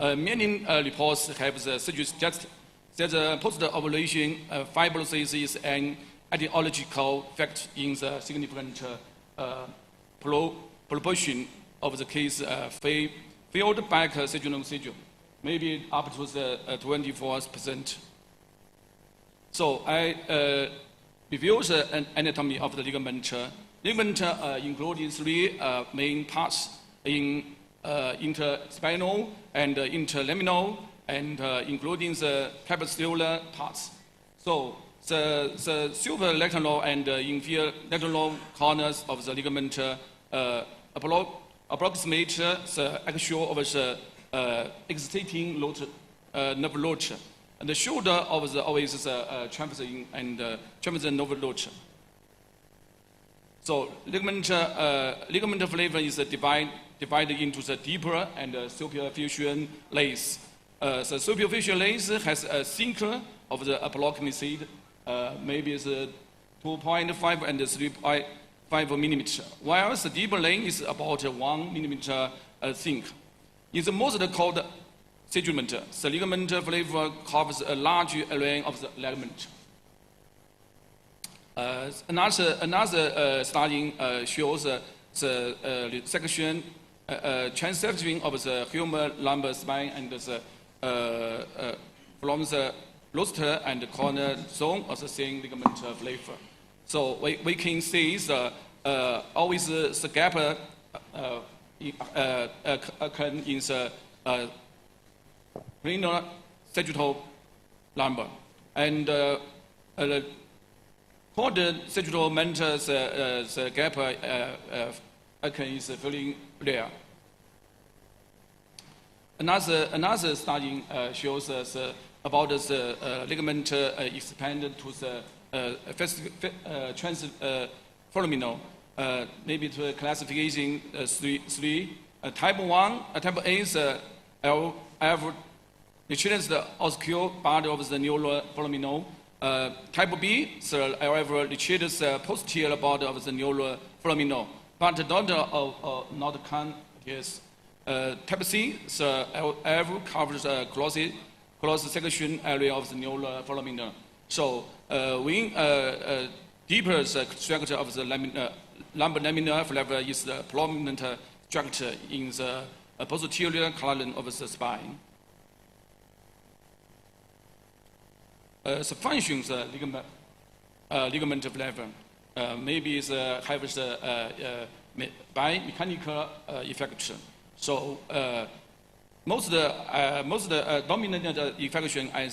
Many reports have suggested that post-operation fibrosis is an etiological factor in the significant proportion of the case failed back surgical procedure, maybe up to the 24%. So I review the anatomy of the ligament. Ligament includes three main parts in interspinal and interlaminar, and including the capsular parts. So the superlateral and inferior lateral corners of the ligament approximate the axial of the existing nerve root. And the shoulder of the always is trapezium and trapezium nerve root. So ligament flavor is divided into the deeper and superficial layers. The superficial layers has a thicker of the approximate maybe is 2.5 and 3.5 millimeter, while the deeper layer is about 1 millimeter thick. In the most cold segment, the ligament flavor covers a large area of the ligament. Another study shows the section, transection of the human lumbar spine and from the rostral and corner zone of the same ligament flavor. So we can see always the gap occur in the planar sagittal lumbar. And for the sagittal mentor, the gap is very rare. Another study shows about the ligament expanded to the transforaminal. Maybe to classification three. Type 1, type A is reaches the osseous body of the neural foraminal. Type B is reaches the posterior body of the neural foraminal, but not continuous. Type C is covers the close section area of the neural foraminal. So when deeper the structure of the lumbar laminar flavor is the prominent structure in the posterior column of the spine. The functions ligament flavor maybe is have by mechanical effect. So most dominant infection I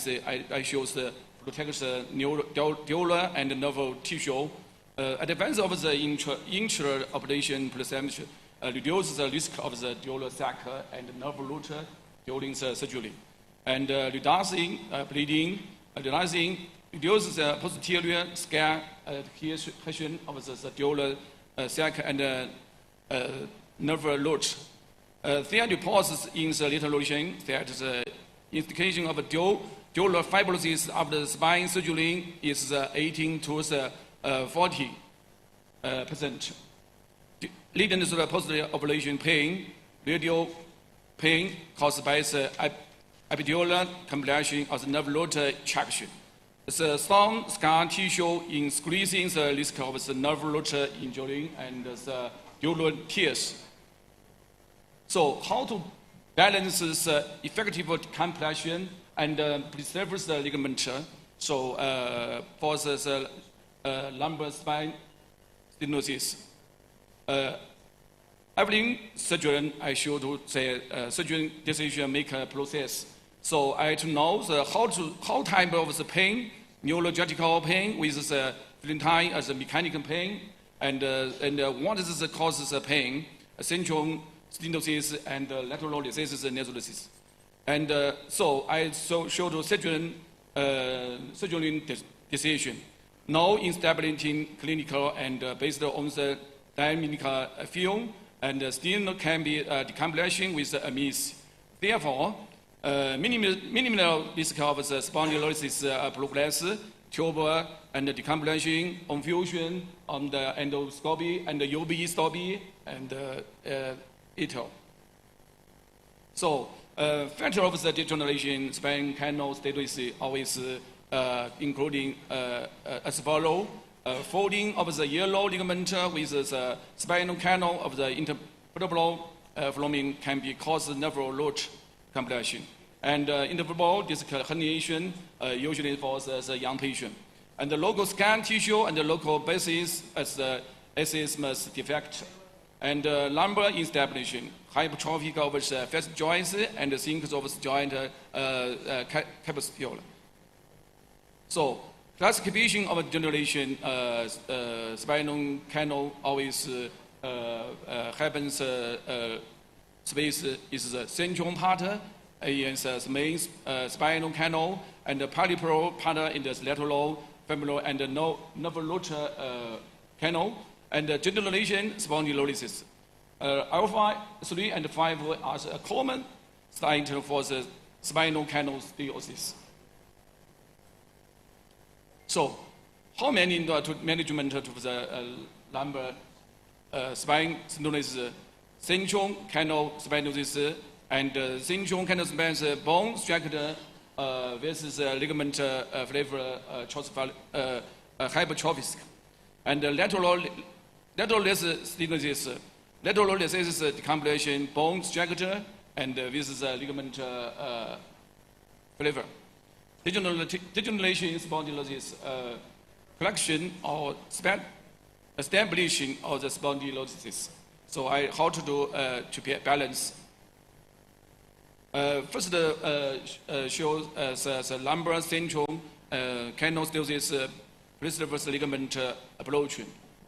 shows protects the neural and nerve tissue. Advance of the intra-operation procedure reduces the risk of the dural sac and nerve root during the surgery. And reducing bleeding, reduces the posterior scar adhesion of the dural sac and nerve root. There are reports in the literature that the indication of dural fibrosis after the spine surgery is 18 to 40%. Leading to the post-operation pain, radial pain caused by the epidural compression of the nerve root traction. The strong scar tissue increasing the risk of the nerve root injury and the dural tears. So how to balance the effective compression and preserve the ligament? So for the lumbar spine stenosis, every surgeon, I should say surgeon decision maker process. So I to know how type of the pain, neurological pain with the feeling time as a mechanical pain, and what is the causes of pain, central stenosis and lateral diseases and nasalosis. And so I show to surgeon decision. No instability in clinical and based on the dynamic field, and still can be decompilation with amines. Therefore, minimal risk of the spondylosis progress, tube and decompilation on fusion on the endoscopy and the UBE stopy and ETO. So, factor of the degeneration spine canal status always including as follow. Folding of the yellow ligament with the spinal canal of the intervertebral flumen can be caused nerve root compression. And intervertebral disc herniation usually for the young patient. And the local scan tissue and the local basis as the asymmetric defect. And lumbar instability, hypertrophic of the fast joints and the sinks of the joint capsule. So, classification of degeneration, spinal canal always happens. Space is the central part, is the main spinal canal, and the peripheral part in the lateral, femoral, and the nerve root canal, and the degeneration spondylosis. Alpha 3 and 5 are a common sign for the spinal canal stenosis. So, how many management of the lumbar spine stenosis, central canal stenosis, and central canal spine bone structure versus ligament flavor hypertrophic, and lateral stenosis, lateral disease decompilation bone structure, and versus ligament flavor. Degeneration spondylosis, collection or establishing of the spondylosis. So how to do to balance. First shows the lumbar central canal stenosis reverse ligament approach.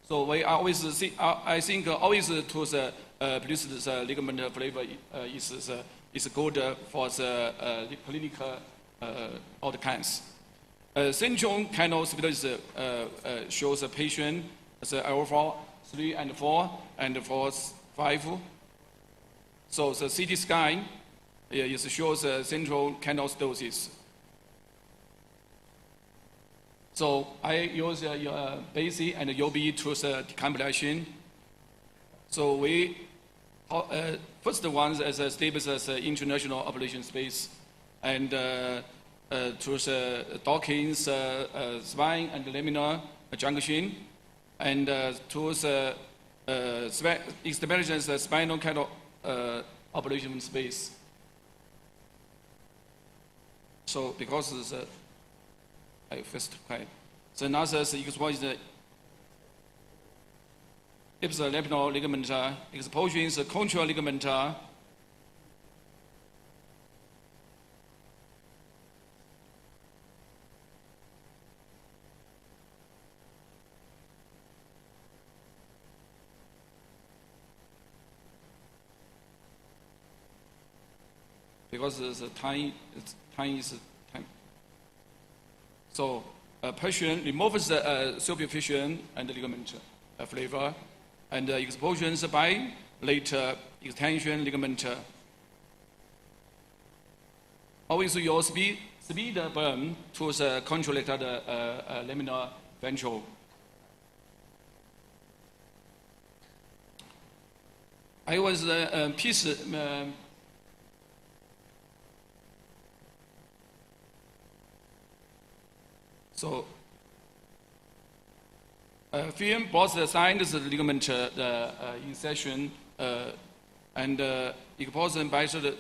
So we always see, I think always to the the ligament flavor is good for the clinical outcomes. Central canal stenosis shows a patient as L4, 3 and 4, and 4, 5. So the CT scan shows central canal stenosis. So I use BASI and UBE to the decompilation. So we first one is established as international operation space, and to the Dawkins spine and laminar junction, and to the establishment spinal canal operation space. So because I first quite. So another exposure is the ipsilateral ligament, exposure is the control ligament. Because the time is time. So a patient removes the superficial and the ligament flavor, and exposure by later extension ligament. Always use speed burn to the contracted laminar ventral. I was piece. So, film both the signs the ligament insertion and exposure by the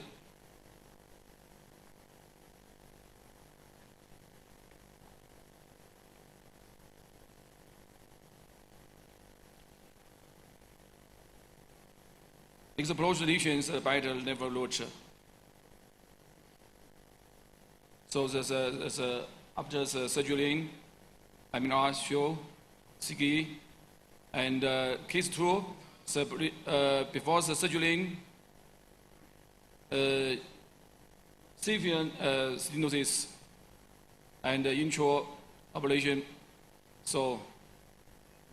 Explosive lesions by the nerve root. So there's after the surgery, amino show, CG, and case 2, before the surgery, severe stenosis and intro operation. So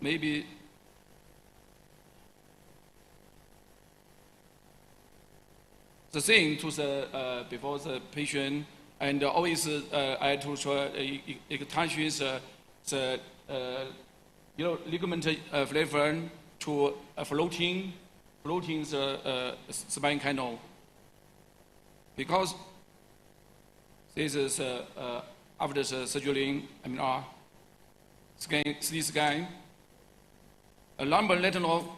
maybe the thing to the before the patient, and always I had to touch the ligament flavor to floating the spine canal, because this is after the surgery, CT scan, a lumbar lateral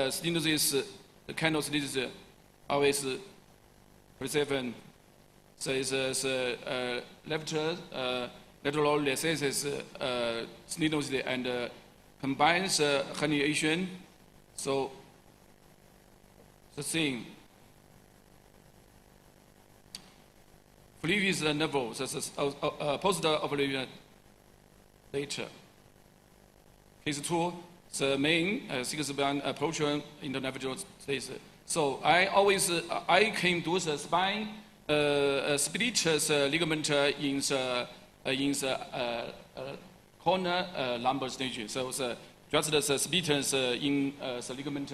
stenosis canal stenosis always perceived. So it's left lateral recesses stenosis and combines herniation. So the thing. Previous level, post-operation later. Case 2, the main 6-band approach in the individual space. So I came to the spine, split the ligament in the corner lumbar stage. So just the split in the ligament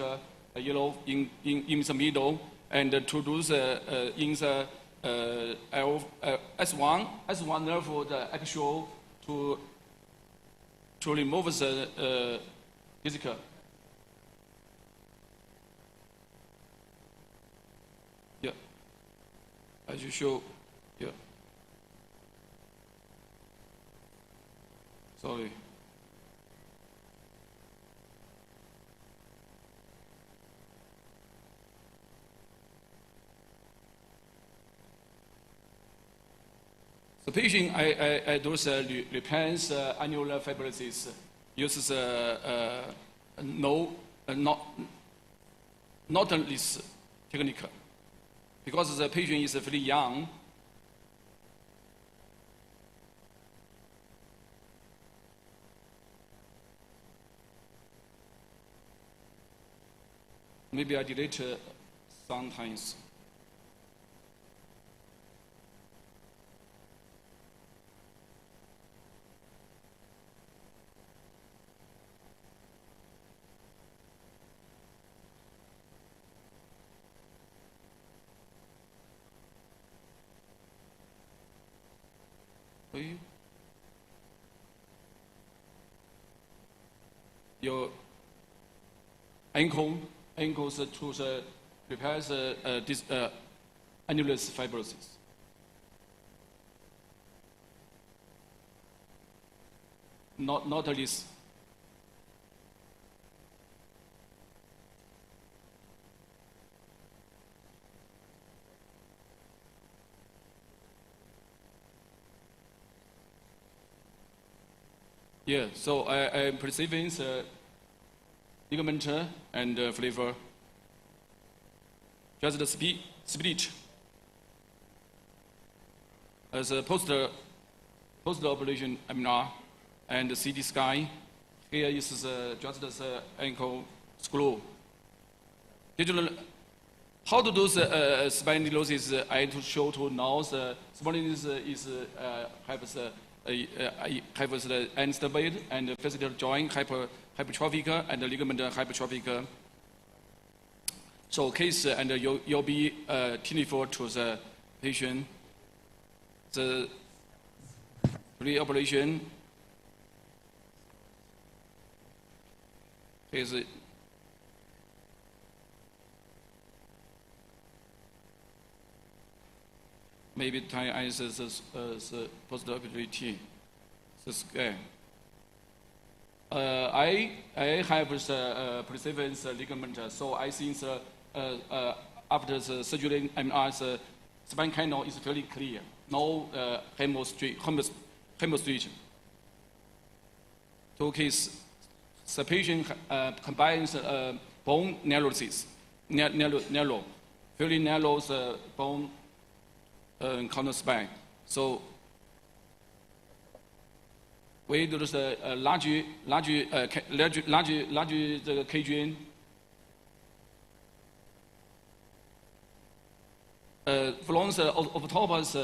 yellow in the middle, and to do the in the S1 nerve the actual to remove the disc. Yeah, as you show. Yeah. Sorry. The patient I do repairs annular fibrosis, uses not this technique, because the patient is very young. Maybe I delete sometimes. Your ankles to the repair this annulus fibrosis. Not this. Yeah, so I am perceiving the ligament and flavor. Just the split. As a post-operation MR and the CT scan. Here is just the ankle screw. How to do the spondylosis? I to show to now the spondylosis has the unstable and physical joint hypertrophic and ligament hypertrophic. So case and you'll be 24 to the patient. The pre-operation is maybe time as the post-operative scan. I have the perseverance ligament, so I think after the surgery, the spine canal is very clear. No hemorrhage. Two case the patient combines bone narrowness, narrow, fairly narrow bone corner spine. So we do the large the KGN. From the octopus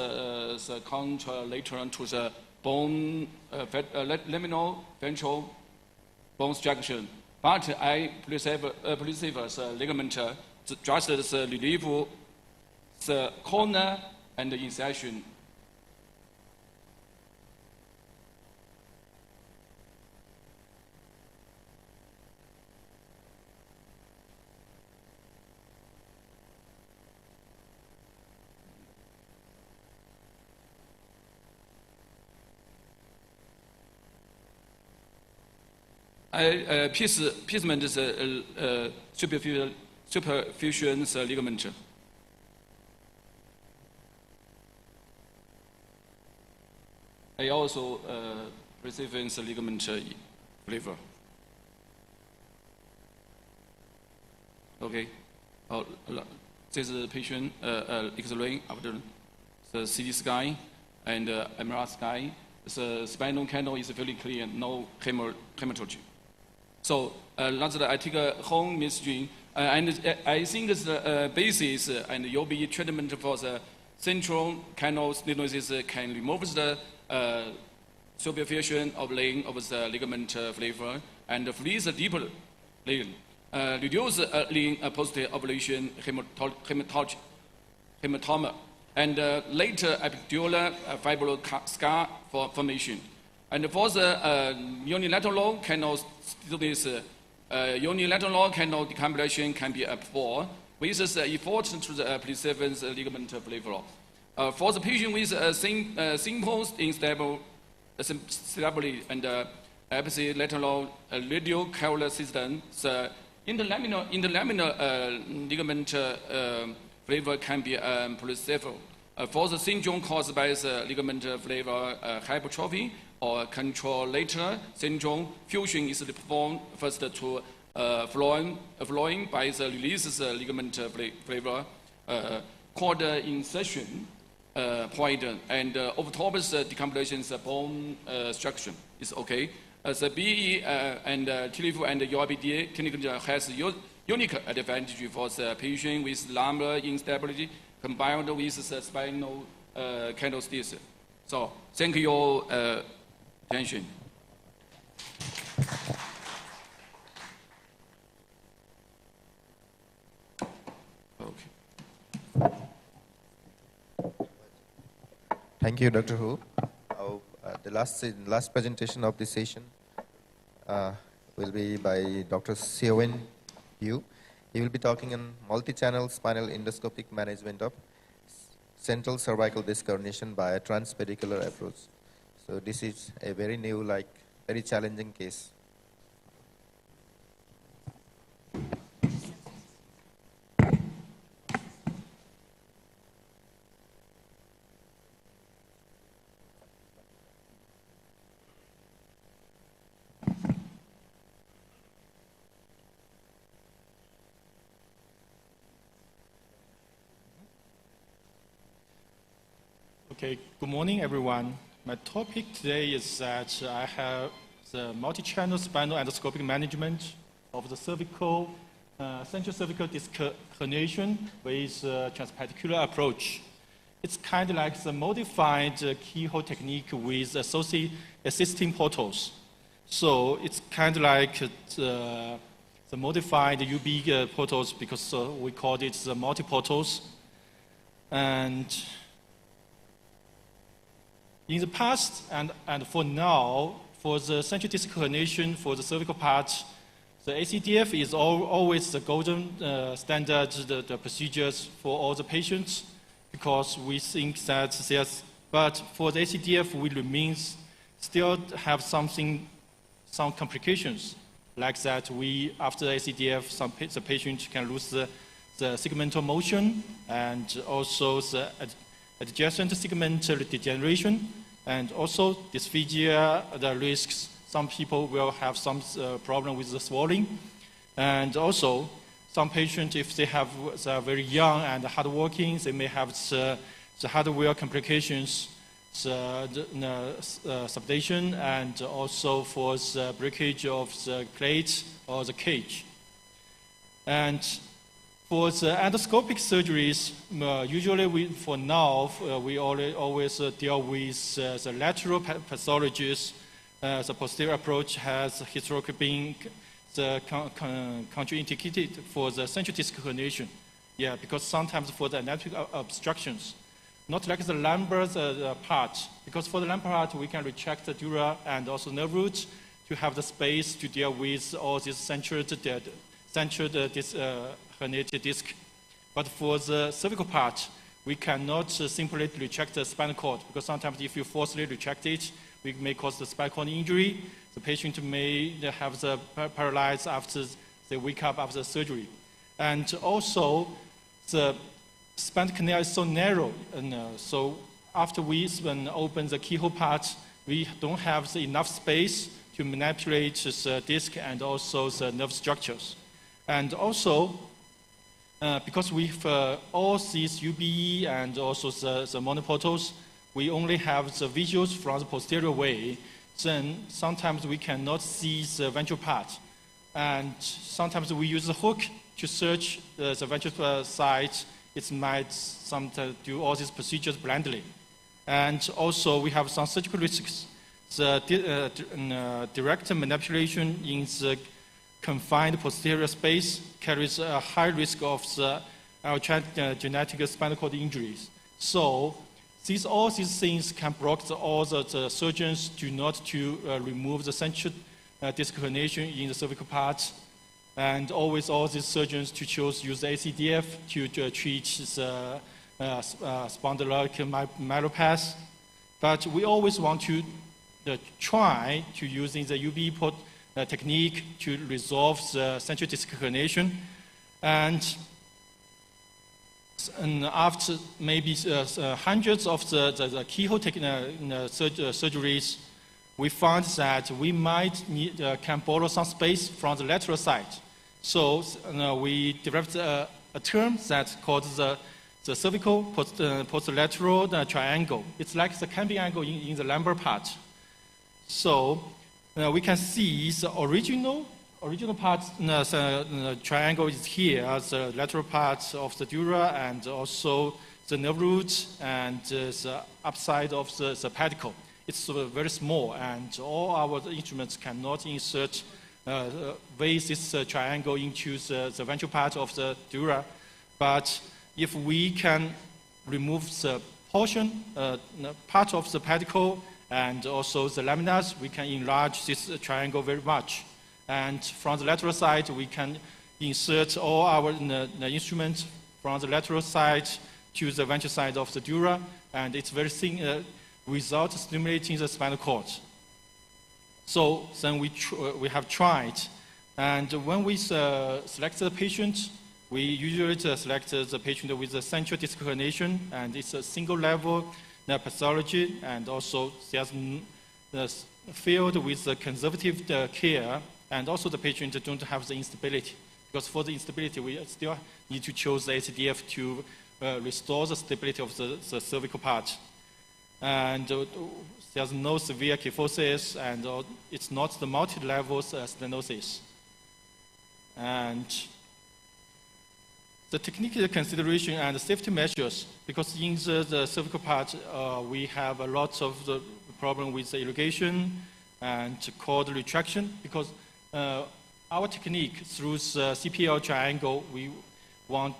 contralateral to the bone laminal ventral bone structure, but I perceive the ligament just the relief the corner and the insertion. Piecement is superfusion ligament. I also receive the ligament flavor. Okay. This is the patient X-ray after the CT scan and MRI scan. The spinal canal is very clear, no hematology. So I take a home messaging, and I think the basis and UBE treatment for the central canal stenosis can remove the superfusion of laying of the ligament flavor and freeze the deeper laying, reduce laying positive ovulation hematoma, and later epidural fibro scar formation. And for the unilateral canal stenosis, unilateral canal decompression can be performed with the effort to the preservance ligament flavor. For the patient with simple instable stability and ipsilateral radiocalcar system, the interlaminar ligament flavor can be preserved. For the syndrome caused by the ligament flavor hypertrophy or contralateral syndrome, fusion is performed first to flowing by the release of the ligament flavor called insertion point, and octopus decompression bone structure is okay. The BE and TLIF and URBDA clinical has unique advantage for the patient with lumbar instability combined with the spinal canal stenosis. So, thank you your attention. Okay. Thank you, Dr. Hu. Now, the last presentation of this session will be by Dr. Seowen Yu. He will be talking on multi-channel spinal endoscopic management of central cervical disc herniation by a transpedicular approach. So this is a very new, very challenging case. Okay, good morning, everyone. My topic today is that I have the multi-channel spinal endoscopic management of the cervical, central cervical disc herniation with transpedicular approach. It's kind of like the modified keyhole technique with assisting portals. So it's kind of like the modified UB portals because we called it the multi-portals. And in the past and for now, for the central disc herniation for the cervical part, the ACDF is always the golden standard, the procedures for all the patients, because we think that there's, but for the ACDF, we still have some complications, like that after ACDF, the patient can lose the segmental motion and also the adjacent segmental degeneration, and also dysphagia, the risks Some people will have some problem with the swelling. And also, some patients, if they are very young and hardworking, they may have the hardware complications, subdation, and also for the breakage of the plate or the cage. And for the endoscopic surgeries, usually for now, we always deal with the lateral pathologies. The posterior approach has historically been contraindicated for the central disc herniation. Yeah, because sometimes for the anatomic obstructions, not like the lumbar part, because for the lumbar part, we can retract the dura and also nerve root to have the space to deal with all these central herniated disc. But for the cervical part, we cannot simply retract the spinal cord, because sometimes if you forcibly retract it, we may cause the spinal cord injury. The patient may have the paralyzed after they wake up after surgery. And also, the spinal canal is so narrow, and so after we open the keyhole part, we don't have enough space to manipulate the disc and also the nerve structures. And also, because with all these UBE and also the monoportals, we only have the visuals from the posterior way, then sometimes we cannot see the ventral part. And sometimes we use the hook to search the ventral side. It might sometimes do all these procedures blindly. And also we have some surgical risks. The direct manipulation in the confined posterior space carries a high risk of the genetic spinal cord injuries. So all these things can block all the surgeons do not to remove the central disc herniation in the cervical part, and always all these surgeons to use ACDF to treat the spondylotic myelopathy. But we always want to try to using the UBE port technique to resolve the central disc herniation. And after maybe hundreds of the keyhole surgeries, we found that we might can borrow some space from the lateral side. So we developed a term that's called the cervical posterolateral triangle. It's like the camping angle in the lumbar part. So we can see the original part, the triangle is here, the lateral part of the dura and also the nerve root and the upside of the pedicle. It's very small, and all our instruments cannot insert this triangle into the ventral part of the dura. But if we can remove the portion, part of the pedicle and also the laminas, we can enlarge this triangle very much. And from the lateral side, we can insert all our instruments from the lateral side to the ventral side of the dura, and it's very thin without stimulating the spinal cord. So then we have tried, and when we select the patient, we usually select the patient with a central disc herniation, and it's a single level pathology, and also there's field with the conservative care. And also the patient don't have the instability, because for the instability, we still need to choose the ACDF to restore the stability of the cervical part. And there's no severe kyphosis, and it's not the multi-level stenosis. And the technical consideration and the safety measures, because in the cervical part, we have a lot of the problem with the irrigation and cord retraction, because our technique through the CPL triangle, we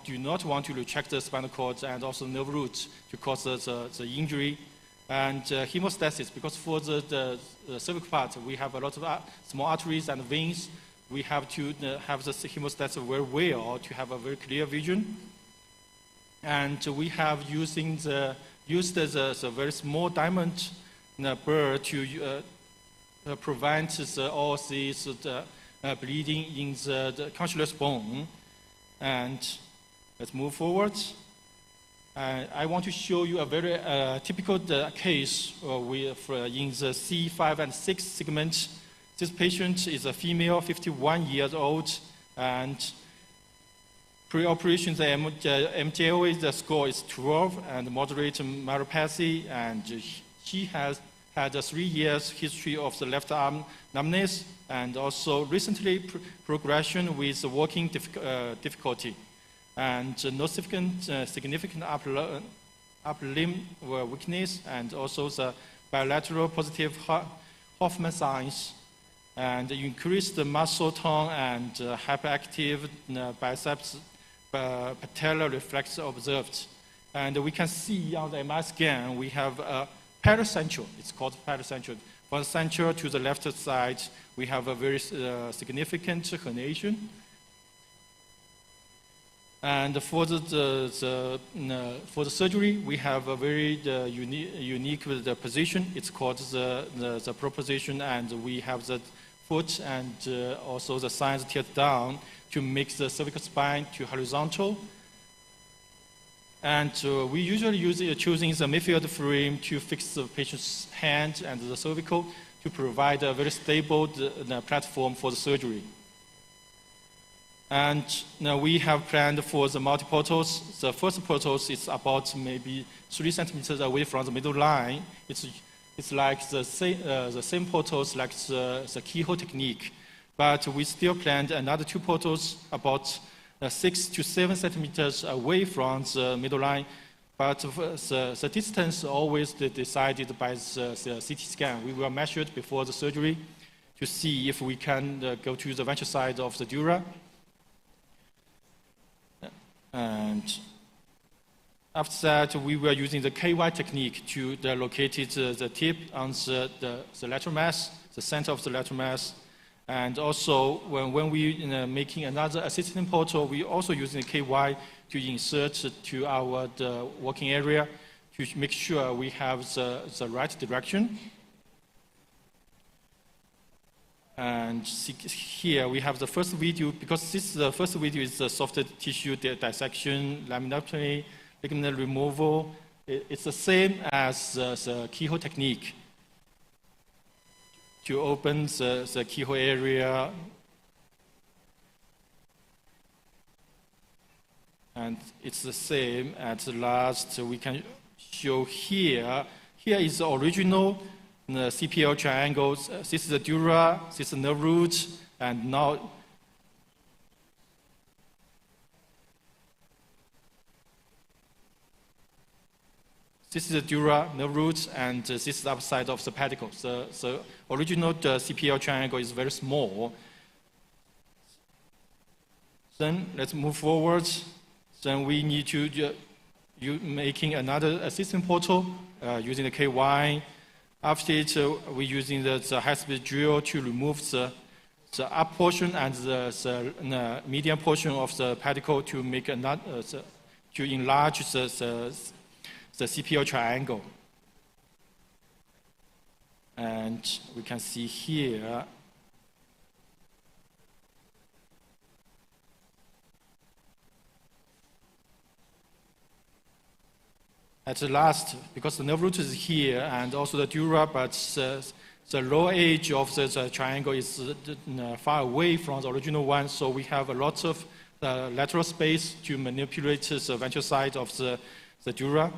do not want to retract the spinal cord and also nerve roots to cause the injury. And hemostasis, because for the cervical part, we have a lot of small arteries and veins. We have to have the hemostasis very well to have a very clear vision. And we have used the very small diamond burr to prevent all these bleeding in the cancellous bone. And let's move forward. I want to show you a very typical case in the C5 and 6 segment. This patient is a female, 51 years old, and pre-operation the MJOA score is 12 and moderate myelopathy, and she has had a 3 years history of the left arm numbness, and also recently progression with walking difficulty, and no significant upper limb weakness, and also the bilateral positive Hoffman signs, and increased muscle tone and hyperactive biceps patellar reflex observed. And we can see on the MR scan, we have a paracentral, it's called paracentral. From the central to the left side, we have a very significant herniation. And for the surgery, we have a very unique position. It's called the proposition, and we have the foot and also the sides tilt down to make the cervical spine to horizontal. And we usually choosing the midfield frame to fix the patient's hand and the cervical to provide a very stable platform for the surgery. And now we have planned for the multi-portals. The first portals is about maybe 3 centimeters away from the middle line. It's like the same portals like the keyhole technique. But we still planned another 2 portals about 6 to 7 centimeters away from the middle line. But the distance always decided by the CT scan. We will measure it before the surgery to see if we can go to the ventral side of the dura. And after that, we were using the KY technique to locate the tip on the lateral mass, the center of the lateral mass. And also, when we making another assistant portal, we also using KY to insert to our working area to make sure we have the right direction. And here we have the first video, because the first video is the soft tissue dissection, laminectomy, ligament removal. It's the same as the keyhole technique to open the keyhole area. And it's the same at the last. We can show here. Here is the original CPL triangles. This is the dura, this is the nerve root, and now this is the dura, nerve root, and this is the upside of the pedicle. The original CPL triangle is very small. Then let's move forward. Then we need to making another assistant portal using the KY. After it, we're using the high-speed drill to remove the up portion and the median portion of the pedicle to make another, to enlarge the CPL triangle. And we can see here at the last, because the nerve root is here and also the dura, but the lower edge of the triangle is far away from the original one, so we have a lot of lateral space to manipulate the ventral side of the dura.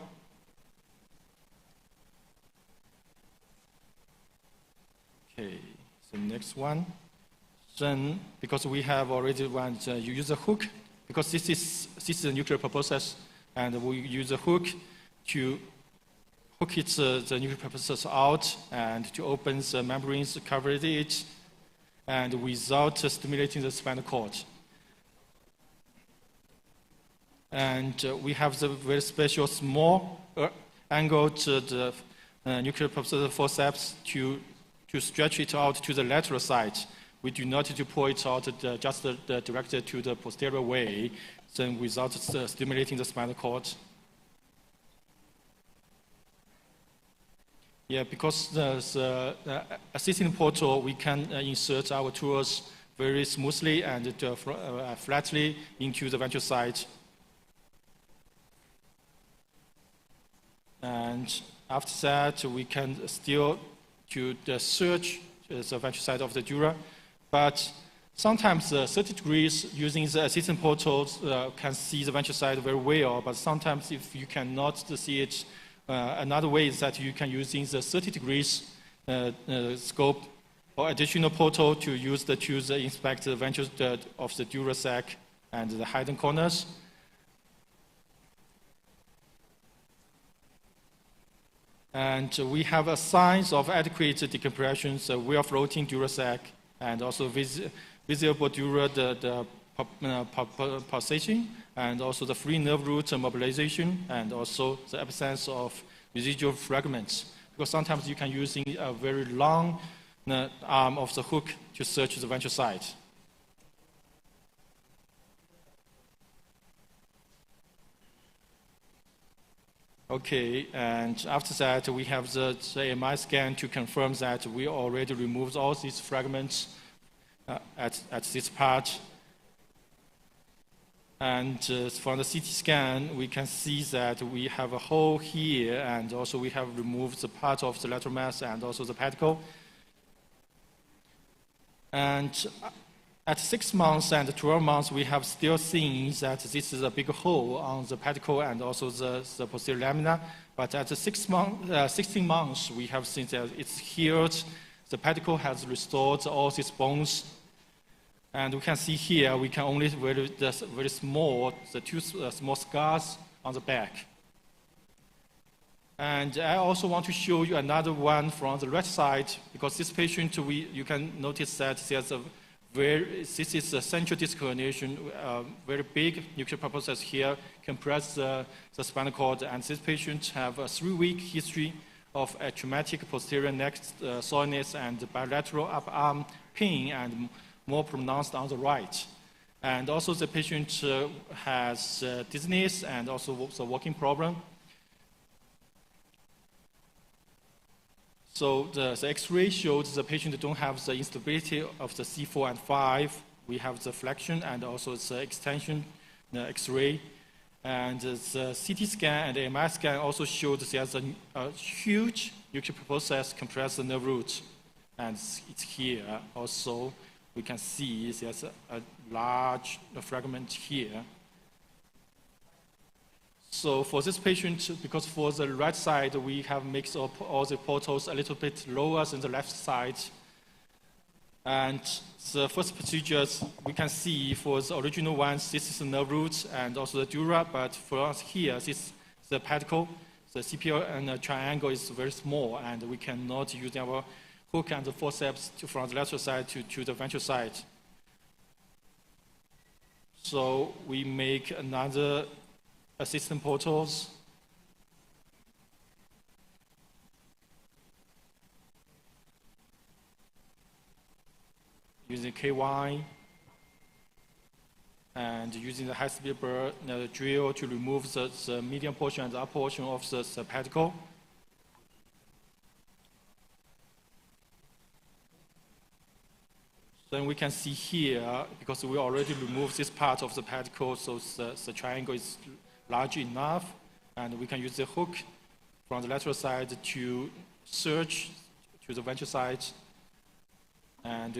Okay, so next one. Then, because we have already one, you use a hook, because this is a nuclear process, and we use a hook to hook it, the nuclear process out and to open the membranes, cover it, and without stimulating the spinal cord. And we have the very special small angled nuclear process forceps to stretch it out to the lateral side. We do not need to pull it out just directed to the posterior way, then without stimulating the spinal cord. Yeah, because the assisting portal, we can insert our tools very smoothly and flatly into the ventral side. And after that, we can still to search the ventral side of the dura. But sometimes 30 degrees using the assistant portals can see the ventral side very well, but sometimes if you cannot see it, another way is that you can use the 30 degrees scope or additional portal to use to inspect the ventral of the dura sac and the hidden corners. And we have a signs of adequate decompression, so we are floating dura sac, and also visible dura the pulsation, and also the free nerve root mobilization, and also the absence of residual fragments. Because sometimes you can use a very long arm of the hook to search the ventral side. Okay, and after that, we have the MRI scan to confirm that we already removed all these fragments at this part. And from the CT scan, we can see that we have a hole here, and also we have removed the part of the lateral mass and also the pedicle. And at 6 months and 12 months, we have still seen that this is a big hole on the pedicle and also the posterior lamina. But at the 16 months, we have seen that it's healed. The pedicle has restored all these bones. And we can see here, we can only very small, the two small scars on the back. And I also want to show you another one from the right side, because this patient, you can notice that there's this is a central disc herniation, very big nuclear process here, compress the spinal cord, and this patient have a 3-week history of a traumatic posterior neck soreness and bilateral upper arm pain, and more pronounced on the right. And also the patient has dizziness and also the walking problem. So the X-ray shows the patient don't have the instability of the C4 and 5. We have the flexion and also the extension, the X-ray. And the CT scan and the MRI scan also showed there's a huge nuclear process compressed the nerve root. And it's here also. We can see there's a large fragment here. So for this patient, because for the right side, we have mixed up all the portals a little bit lower than the left side. And the first procedures, we can see for the original ones, this is the nerve root and also the dura, but for us here, this is the pedicle. The CPL and the triangle is very small, and we cannot use our hook and the forceps from the lateral side to the ventral side. So we make another assistant portals. Using KY and using the high-speed drill to remove the median portion and the upper portion of the pedicle. Then we can see here, because we already removed this part of the pedicle, so the triangle is large enough, and we can use the hook from the lateral side to search to the ventral side and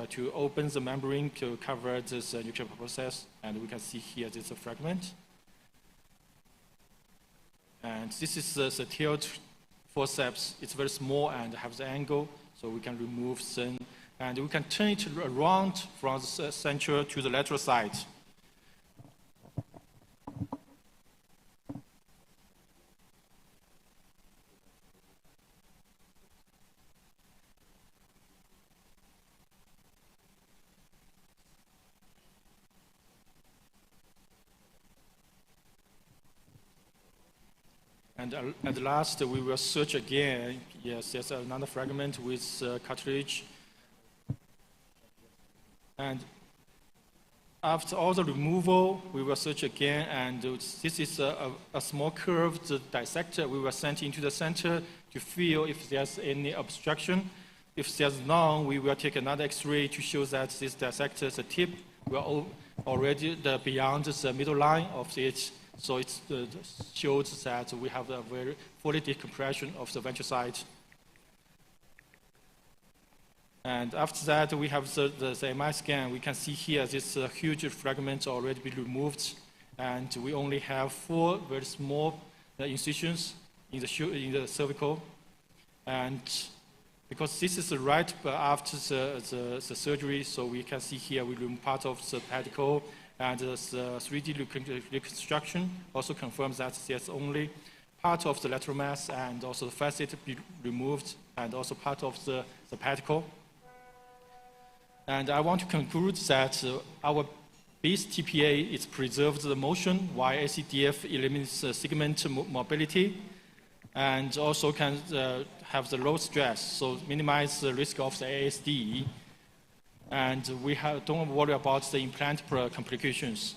to open the membrane to cover this nuclear process. And we can see here there's a fragment. And this is the tilt forceps. It's very small and has the angle, so we can remove them. And we can turn it around from the central to the lateral side. And at last, we will search again. Yes, there's another fragment with cartilage. And after all the removal, we will search again, and this is a small curved dissector. We will send into the center to feel if there's any obstruction. If there's none, we will take another X-ray to show that this dissector, the tip, will already beyond the middle line of it. So it shows that we have a very fully decompression of the ventral side. And after that, we have the MI scan. We can see here this huge fragment already been removed, and we only have 4 very small incisions in the cervical. And because this is right after the surgery, so we can see here we remove part of the pedicle, and the 3D reconstruction also confirms that there's only part of the lateral mass and also the facet be removed, and also part of the pedicle. And I want to conclude that our base TPA is preserved the motion, while ACDF eliminates segment mobility, and also can have the low stress, so minimize the risk of the ASD. And we don't worry about the implant complications.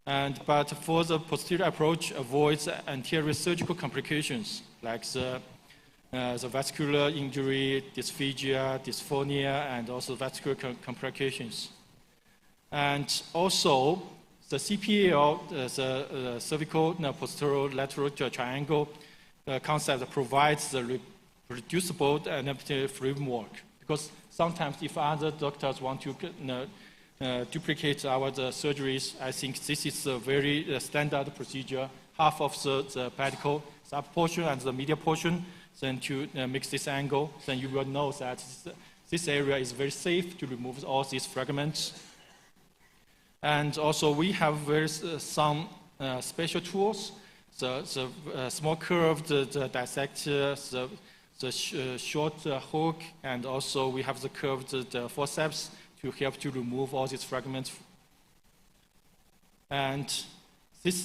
But for the posterior approach, avoids anterior surgical complications like the vascular injury, dysphagia, dysphonia, and also vascular complications. And also, the CPA, the cervical posterior lateral triangle concept provides the reproducible adaptive framework. Because sometimes if other doctors want to duplicate our surgeries, I think this is a very standard procedure. Half of the pedicle sub portion and the medial portion, then to mix this angle, then you will know that this area is very safe to remove all these fragments. And also we have some special tools, the small curve, the dissector, the short hook, and also we have the curved forceps to help to remove all these fragments. And this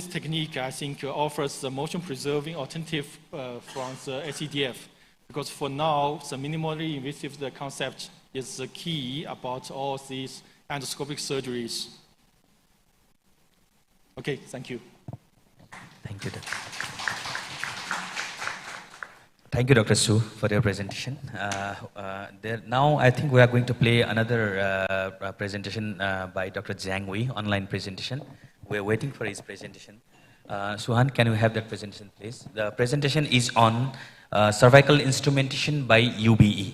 technique, I think, offers the motion-preserving alternative from the ACDF, because for now, the minimally invasive concept is the key about all these endoscopic surgeries. Okay, thank you. Thank you, Doctor. Thank you, Dr. Su, for your presentation. Now, I think we are going to play another presentation by Dr. Jiang Wei, online presentation. We are waiting for his presentation. Suhan, can you have that presentation, please? The presentation is on cervical instrumentation by UBE.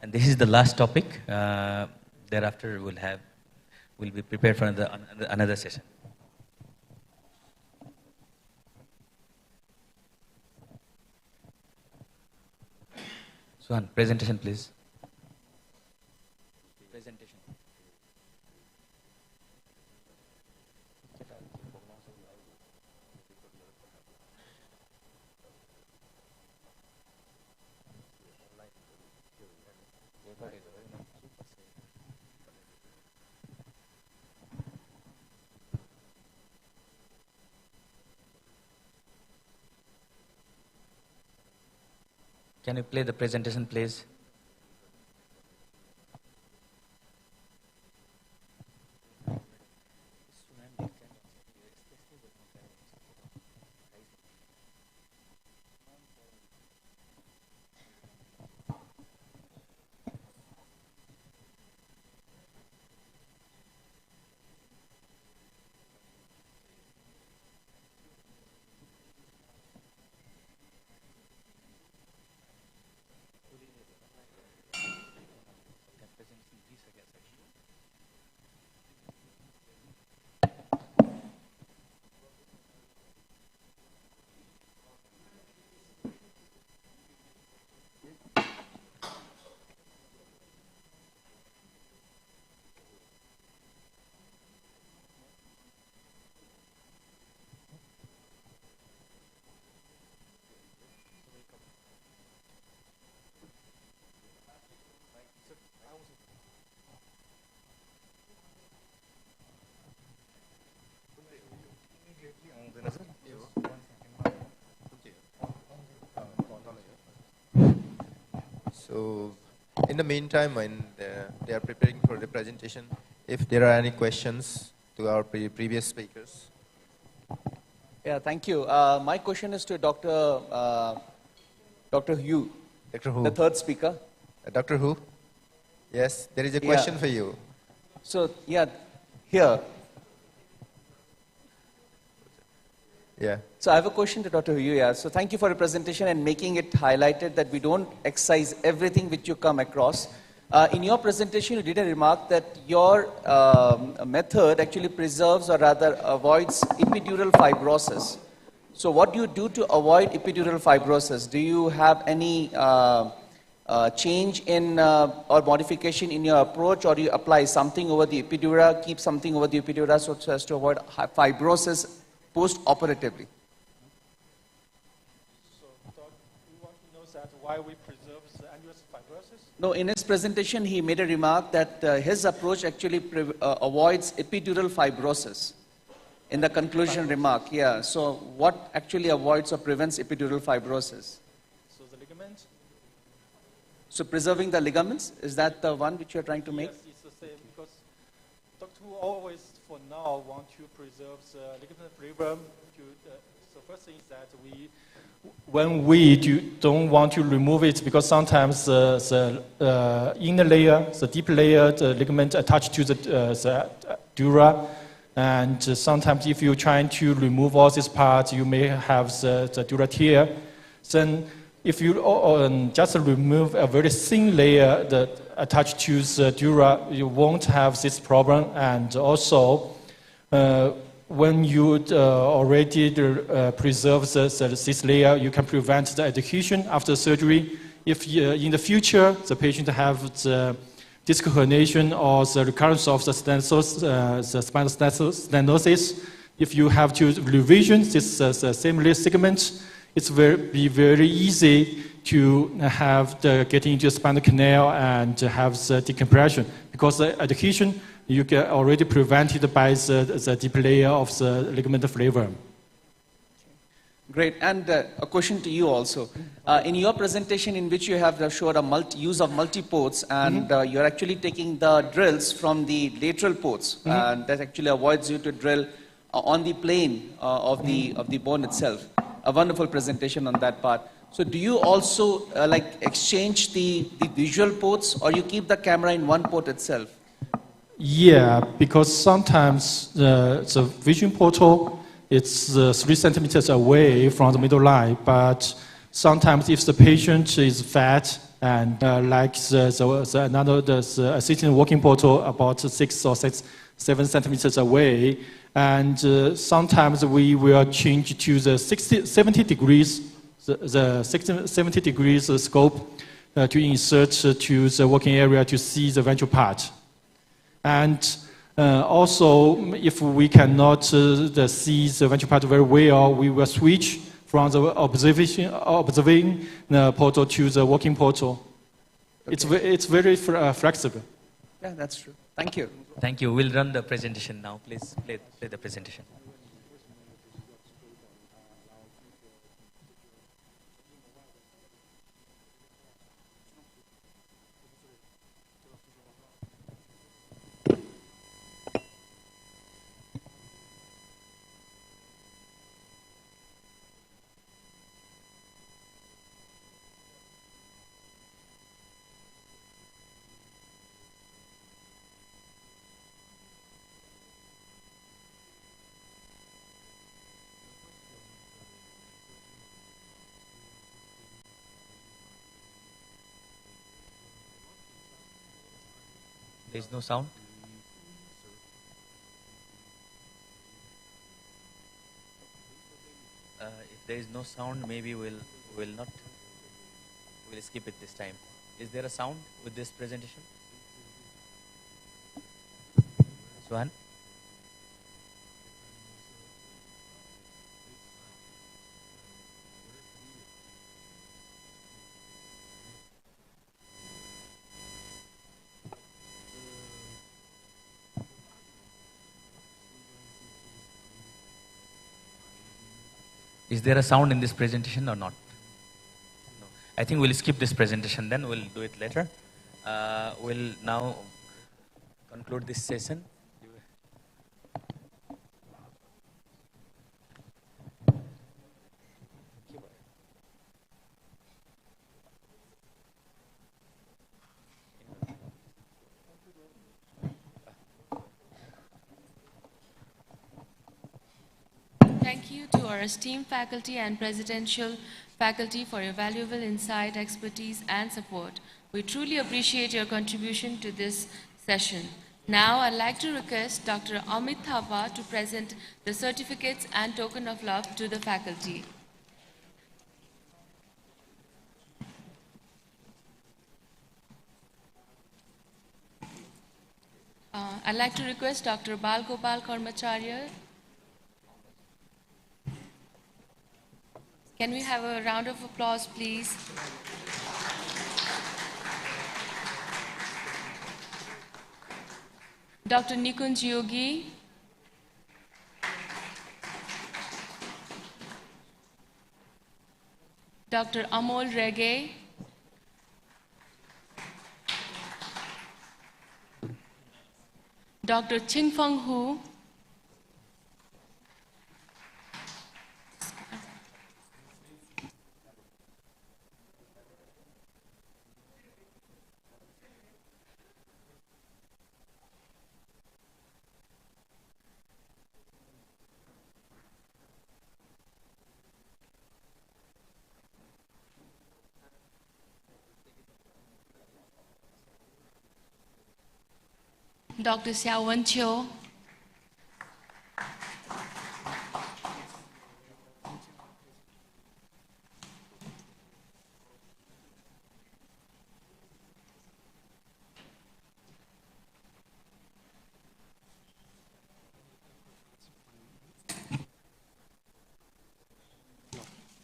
And this is the last topic. Thereafter, we'll be prepared for another session. Suhan, presentation, please. Presentation. Can you play the presentation, please? So, in the meantime, when they are preparing for the presentation, if there are any questions to our previous speakers. Yeah, thank you. My question is to Dr. Hu. Dr. Hu. The third speaker. Dr. Hu? Yes, there is a question for you. So, yeah, here. Yeah. So I have a question to Dr. Huyuya. So thank you for your presentation and making it highlighted that we don't excise everything which you come across. In your presentation, you did a remark that your method actually preserves or rather avoids epidural fibrosis. So what do you do to avoid epidural fibrosis? Do you have any change in or modification in your approach, or do you apply something over the epidura, keep something over the epidura so as to avoid fibrosis post-operatively? So, Doc, you want to know that why we preserve the annulus fibrosis? No, in his presentation, he made a remark that his approach actually avoids epidural fibrosis. In the conclusion remark, yeah. So what actually avoids or prevents epidural fibrosis? So the ligament? So preserving the ligaments, is that the one which you're trying to make? Yes, it's the same, because Dr. Wu always, for now, want to preserve the ligament flavor. So first thing is that when we don't want to remove it, because sometimes the inner layer, the deep layer, the ligament attached to the dura, and sometimes if you're trying to remove all these parts, you may have the dura tear. Then if you just remove a very thin layer that attached to the dura, you won't have this problem. And also, when you already preserve this layer, you can prevent the adhesion after surgery. If in the future the patient have the disc herniation or the recurrence of the spinal stenosis, if you have to revision this same segment, it's very easy to have getting into the spinal canal and have the decompression, because the adhesion you get already prevented by the deep layer of the ligament flavor. Great, and a question to you also. In your presentation, in which you have showed a use of multi-ports, and you're actually taking the drills from the lateral ports, and that actually avoids you to drill on the plane of the bone itself. A wonderful presentation on that part. So do you also exchange the visual ports, or you keep the camera in one port itself? Yeah, because sometimes the vision portal, it's 3 centimeters away from the middle line, but sometimes if the patient is fat and like the assistant walking portal about 6 or 7 centimeters away, and sometimes we will change to the 70 degrees, the 70 degrees scope to insert to the working area to see the ventral part. And also, if we cannot see the ventral part very well, we will switch from the observing portal to the working portal. Okay. It's very flexible. Yeah, that's true. Thank you. Thank you. We'll run the presentation now. Please play the presentation. There's no sound? If there is no sound, maybe we'll skip it this time. Is there a sound with this presentation? Swan? Is there a sound in this presentation or not? No. I think we'll skip this presentation, then we'll do it later. We'll now conclude this session. Thank you to our esteemed faculty and presidential faculty for your valuable insight, expertise, and support. We truly appreciate your contribution to this session. Now, I'd like to request Dr. Amit Thapa to present the certificates and token of love to the faculty. I'd like to request Dr. Bal Gopal Karmacharya. Can we have a round of applause, please? Dr. Nikunj Yogi. Dr. Amol Rege. Dr. Chingfeng Hu. Dr. Xiao Wenqiu.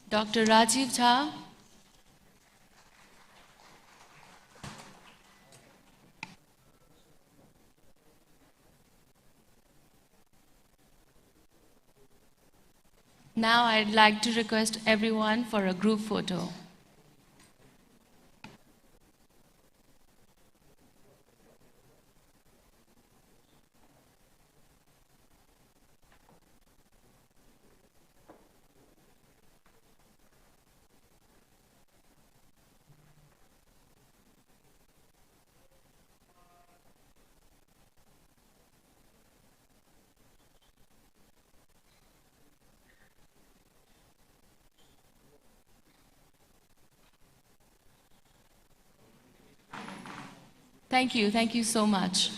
Dr. Rajiv Jha. Now I'd like to request everyone for a group photo. Thank you so much.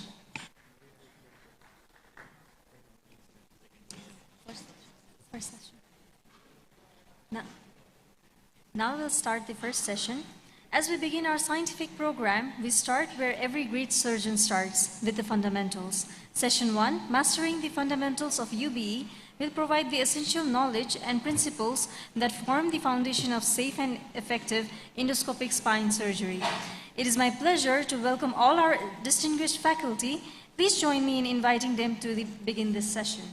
First session. Now we'll start the first session. As we begin our scientific program, we start where every great surgeon starts, with the fundamentals. Session 1, Mastering the Fundamentals of UBE, will provide the essential knowledge and principles that form the foundation of safe and effective endoscopic spine surgery. It is my pleasure to welcome all our distinguished faculty. Please join me in inviting them to begin this session.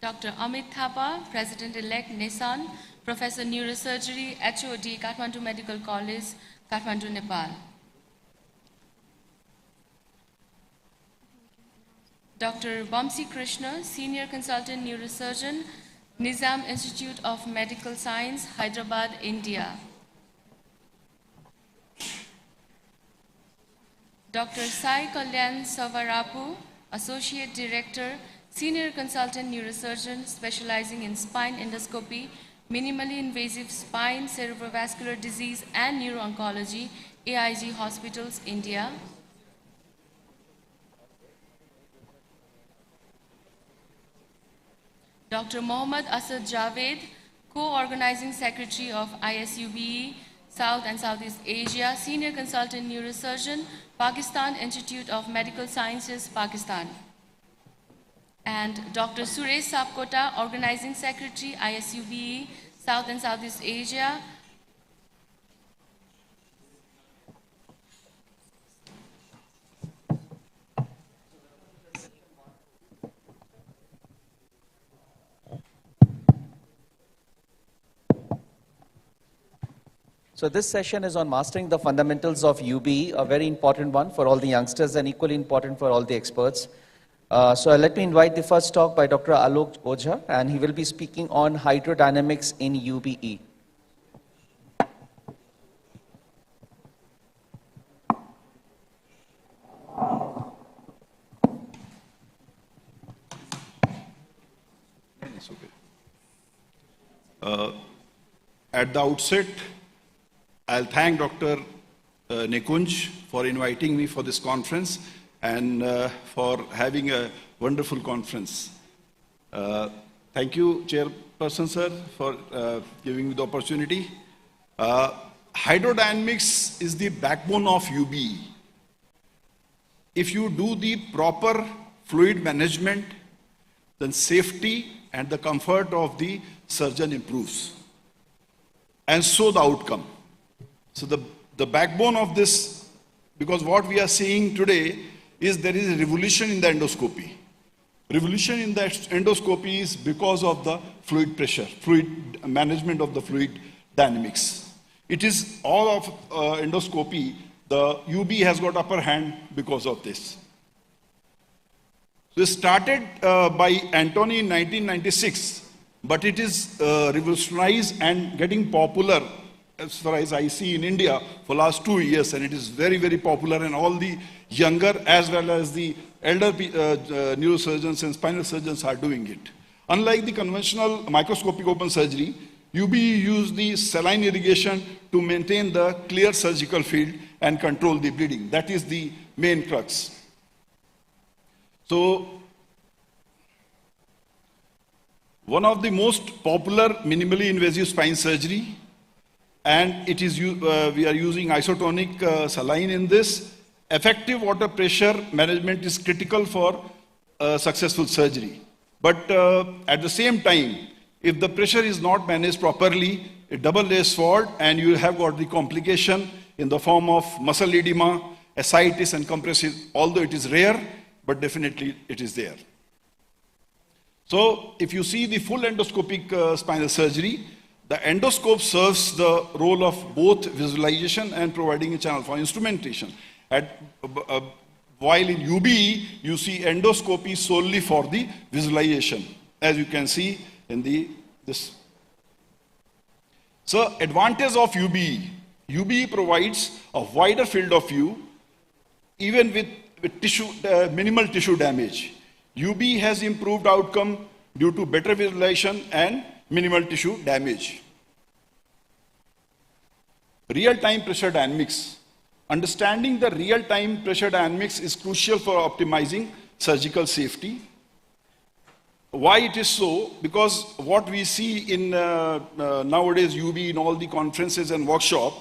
Dr. Amit Thapa, President-elect Nissan, Professor Neurosurgery, HOD, Kathmandu Medical College, Kathmandu, Nepal. Dr. Vamsi Krishna, Senior Consultant Neurosurgeon, Nizam Institute of Medical Science, Hyderabad, India. Dr. Sai Kalyan Savarapu, Associate Director, Senior Consultant Neurosurgeon specializing in spine endoscopy, minimally invasive spine, cerebrovascular disease, and neuro-oncology, AIG Hospitals, India. Dr. Mohammad Asad Javed, Co-Organizing Secretary of ISUBE South and Southeast Asia, Senior Consultant Neurosurgeon, Pakistan Institute of Medical Sciences, Pakistan. And Dr. Suresh Sapkota, Organizing Secretary, ISUBE South and Southeast Asia. So this session is on mastering the fundamentals of UBE, a very important one for all the youngsters and equally important for all the experts. So let me invite the first talk by Dr. Alok Ojha, and he will be speaking on hydrodynamics in UBE. At the outset, I'll thank Dr. Nikunj for inviting me for this conference and for having a wonderful conference. Thank you, Chairperson, sir, for giving me the opportunity. Hydrodynamics is the backbone of UBE. If you do the proper fluid management, then safety and the comfort of the surgeon improves. And so the outcome. So the backbone of this, because what we are seeing today is there is a revolution in the endoscopy. Revolution in the endoscopy is because of the fluid pressure, fluid management of the fluid dynamics. It is all of endoscopy. The UB has got upper hand because of this. So it started by Antony in 1996, but it is revolutionized and getting popular as far as I see in India for last 2 years, and it is very, very popular, and all the younger as well as the elder neurosurgeons and spinal surgeons are doing it. Unlike the conventional microscopic open surgery, UBE used the saline irrigation to maintain the clear surgical field and control the bleeding. That is the main crux. So, one of the most popular minimally invasive spine surgery, and it is we are using isotonic saline in this. Effective water pressure management is critical for successful surgery. But at the same time, if the pressure is not managed properly, a double-layer sword, and you have got the complication in the form of muscle edema, ascites, and compression, although it is rare, but definitely it is there. So, if you see the full endoscopic spinal surgery, the endoscope serves the role of both visualization and providing a channel for instrumentation. While in UBE, you see endoscopy solely for the visualization, as you can see in this. So, advantage of UBE. UBE provides a wider field of view, even with minimal tissue damage. UBE has improved outcome due to better visualization and minimal tissue damage. Real-time pressure dynamics. Understanding the real-time pressure dynamics is crucial for optimizing surgical safety. Why it is so? Because what we see in nowadays UBE in all the conferences and workshop,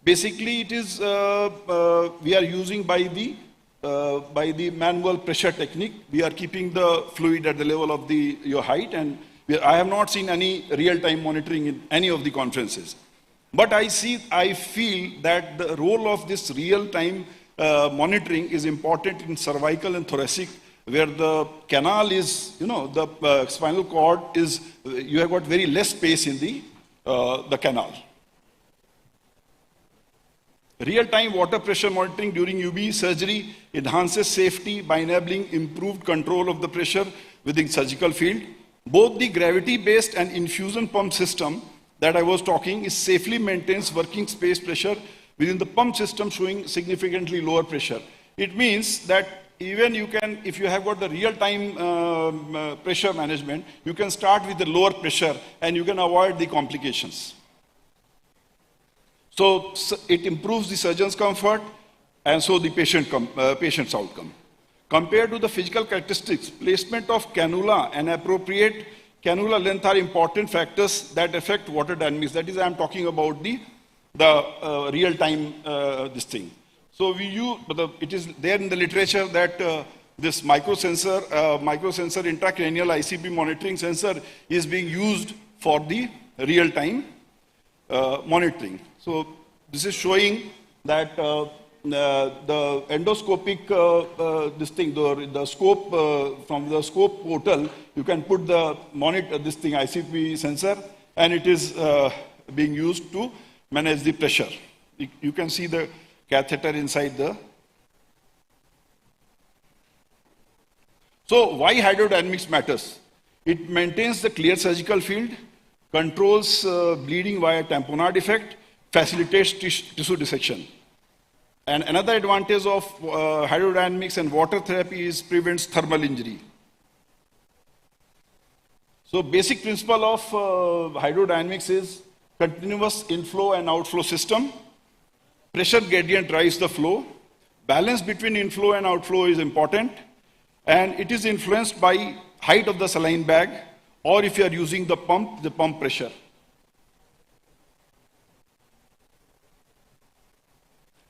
basically it is we are using by the manual pressure technique. We are keeping the fluid at the level of your height, and I have not seen any real-time monitoring in any of the conferences. But I feel that the role of this real-time monitoring is important in cervical and thoracic, where the canal is, the spinal cord is, you have got very less space in the canal. Real-time water pressure monitoring during UBE surgery enhances safety by enabling improved control of the pressure within surgical field. Both the gravity-based and infusion pump system that I was talking is safely maintains working space pressure within the pump system, showing significantly lower pressure. It means that even you can, if you have got the real-time pressure management, you can start with the lower pressure and you can avoid the complications. So it improves the surgeon's comfort and so the patient's outcome. Compared to the physical characteristics, placement of cannula and appropriate cannula length are important factors that affect water dynamics. That is, I am talking about the real-time this thing. So it is there in the literature that this microsensor intracranial ICP monitoring sensor is being used for the real-time monitoring. So this is showing that the endoscopic the scope from the scope portal, you can put the ICP sensor, and it is being used to manage the pressure. You can see the catheter inside the. So why hydrodynamics matters? It maintains the clear surgical field, controls bleeding via tamponade effect, facilitates tissue dissection. And another advantage of hydrodynamics and water therapy is prevents thermal injury. So basic principle of hydrodynamics is continuous inflow and outflow system. Pressure gradient drives the flow. Balance between inflow and outflow is important. And it is influenced by height of the saline bag, or if you are using the pump pressure.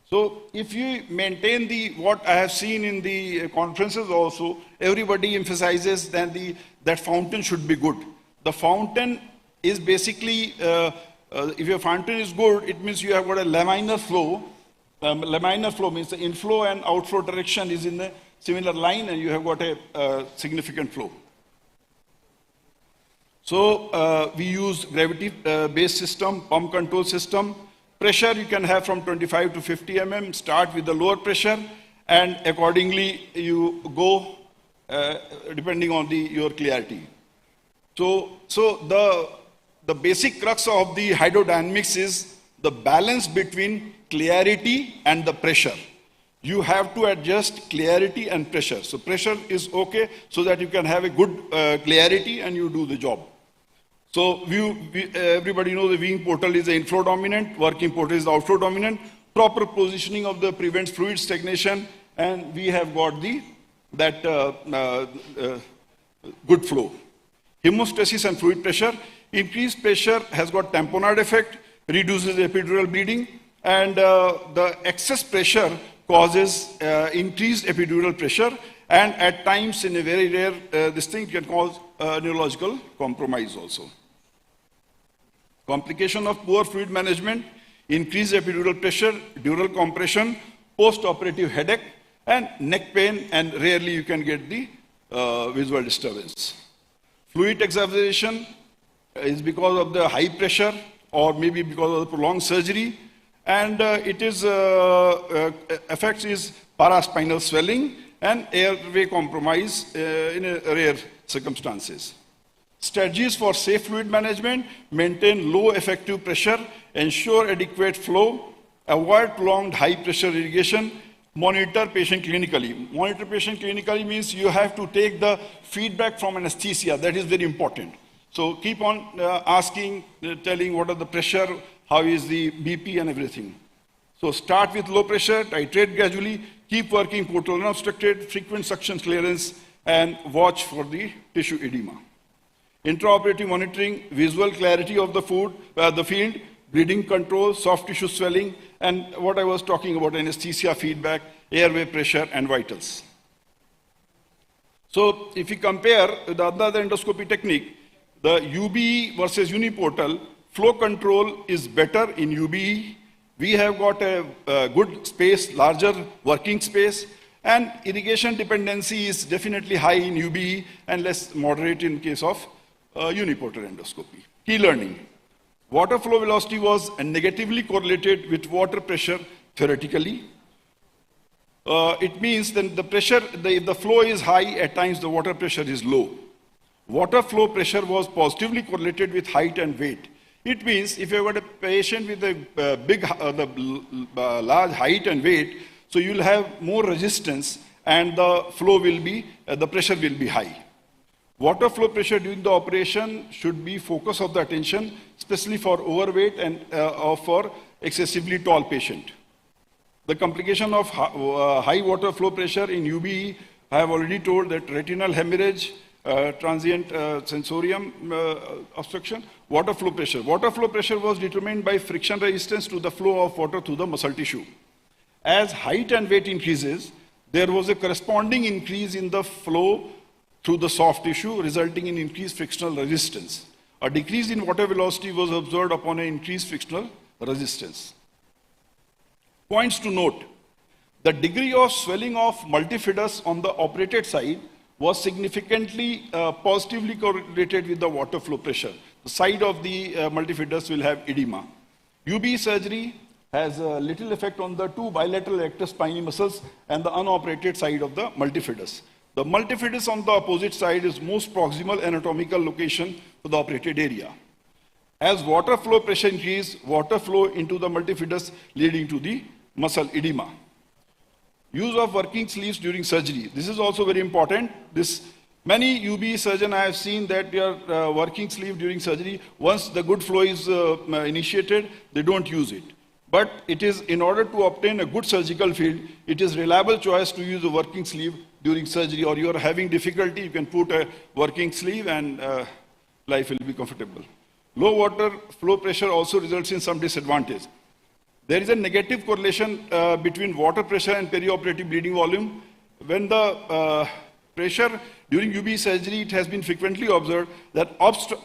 So if you maintain what I have seen in the conferences also, everybody emphasizes that fountain should be good. The fountain is basically, if your fountain is good, it means you have got a laminar flow. Laminar flow means the inflow and outflow direction is in a similar line, and you have got a significant flow. So we use gravity-based system, pump control system. Pressure you can have from 25 to 50 mm, start with the lower pressure, and accordingly you go depending on your clarity. So the basic crux of the hydrodynamics is the balance between clarity and the pressure. You have to adjust clarity and pressure. So pressure is okay so that you can have a good clarity and you do the job. So everybody knows the viewing portal is the inflow dominant, working portal is the outflow dominant. Proper positioning of the prevents fluid stagnation, and we have got good flow. Hemostasis and fluid pressure. Increased pressure has got tamponade effect, reduces epidural bleeding, and the excess pressure causes increased epidural pressure, and at times in a very rare, this thing can cause neurological compromise also. Complication of poor fluid management, increased epidural pressure, dural compression, post-operative headache, and neck pain, and rarely you can get the visual disturbance. Fluid exacerbation is because of the high pressure or maybe because of the prolonged surgery, and it is effects is paraspinal swelling and airway compromise in rare circumstances. Strategies for safe fluid management: maintain low effective pressure, ensure adequate flow, avoid prolonged high pressure irrigation, monitor patient clinically. Monitor patient clinically means you have to take the feedback from anesthesia. That is very important. So keep on asking, telling what are the pressure, how is the BP and everything. So start with low pressure, titrate gradually, keep working portal unobstructed, frequent suction clearance, and watch for the tissue edema. Intraoperative monitoring, visual clarity of the field, bleeding control, soft tissue swelling, and what I was talking about, anesthesia feedback, airway pressure, and vitals. So if you compare the other endoscopy technique, the UBE versus uniportal, flow control is better in UBE. We have got a good space, larger working space, and irrigation dependency is definitely high in UBE and less moderate in case of uniportal endoscopy. Key learning: water flow velocity was negatively correlated with water pressure theoretically. It means that the pressure, if the flow is high, at times the water pressure is low. Water flow pressure was positively correlated with height and weight. It means if you've got a patient with a large height and weight, so you'll have more resistance and the flow will be, the pressure will be high. Water flow pressure during the operation should be focus of the attention, especially for overweight and or for excessively tall patient. The complication of high water flow pressure in UBE, I have already told that retinal hemorrhage, transient sensorium obstruction, water flow pressure. Water flow pressure was determined by friction resistance to the flow of water through the muscle tissue. As height and weight increases, there was a corresponding increase in the flow through the soft tissue, resulting in increased frictional resistance. A decrease in water velocity was observed upon an increased frictional resistance. Points to note: the degree of swelling of multifidus on the operated side was significantly positively correlated with the water flow pressure. The side of the multifidus will have edema. UBE surgery has a little effect on the two bilateral rectus spinae muscles and the unoperated side of the multifidus. The multifidus on the opposite side is most proximal anatomical location to the operated area. As water flow pressure increases, water flow into the multifidus leading to the muscle edema. Use of working sleeves during surgery. This is also very important. This Many UBE surgeons I have seen that they are working sleeve during surgery. Once the good flow is initiated, they don't use it. But it is, in order to obtain a good surgical field, it is reliable choice to use a working sleeve during surgery, or you are having difficulty, you can put a working sleeve and life will be comfortable. Low water flow pressure also results in some disadvantage. There is a negative correlation between water pressure and perioperative bleeding volume. When the pressure during UBE surgery, it has been frequently observed that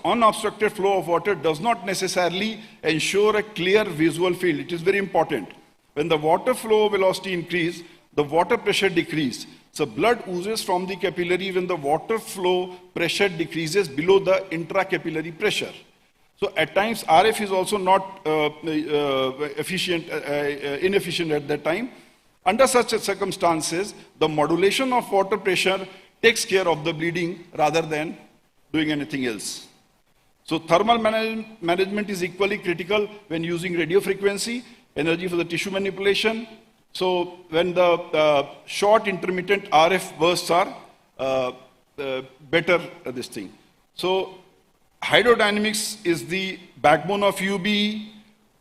unobstructed flow of water does not necessarily ensure a clear visual field. It is very important. When the water flow velocity increases, the water pressure decreases. So blood oozes from the capillary when the water flow pressure decreases below the intracapillary pressure. So at times RF is also not inefficient at that time. Under such circumstances, the modulation of water pressure takes care of the bleeding rather than doing anything else. So thermal management is equally critical when using radio frequency, energy for the tissue manipulation. So when the short intermittent RF bursts are better this thing. So hydrodynamics is the backbone of UBE.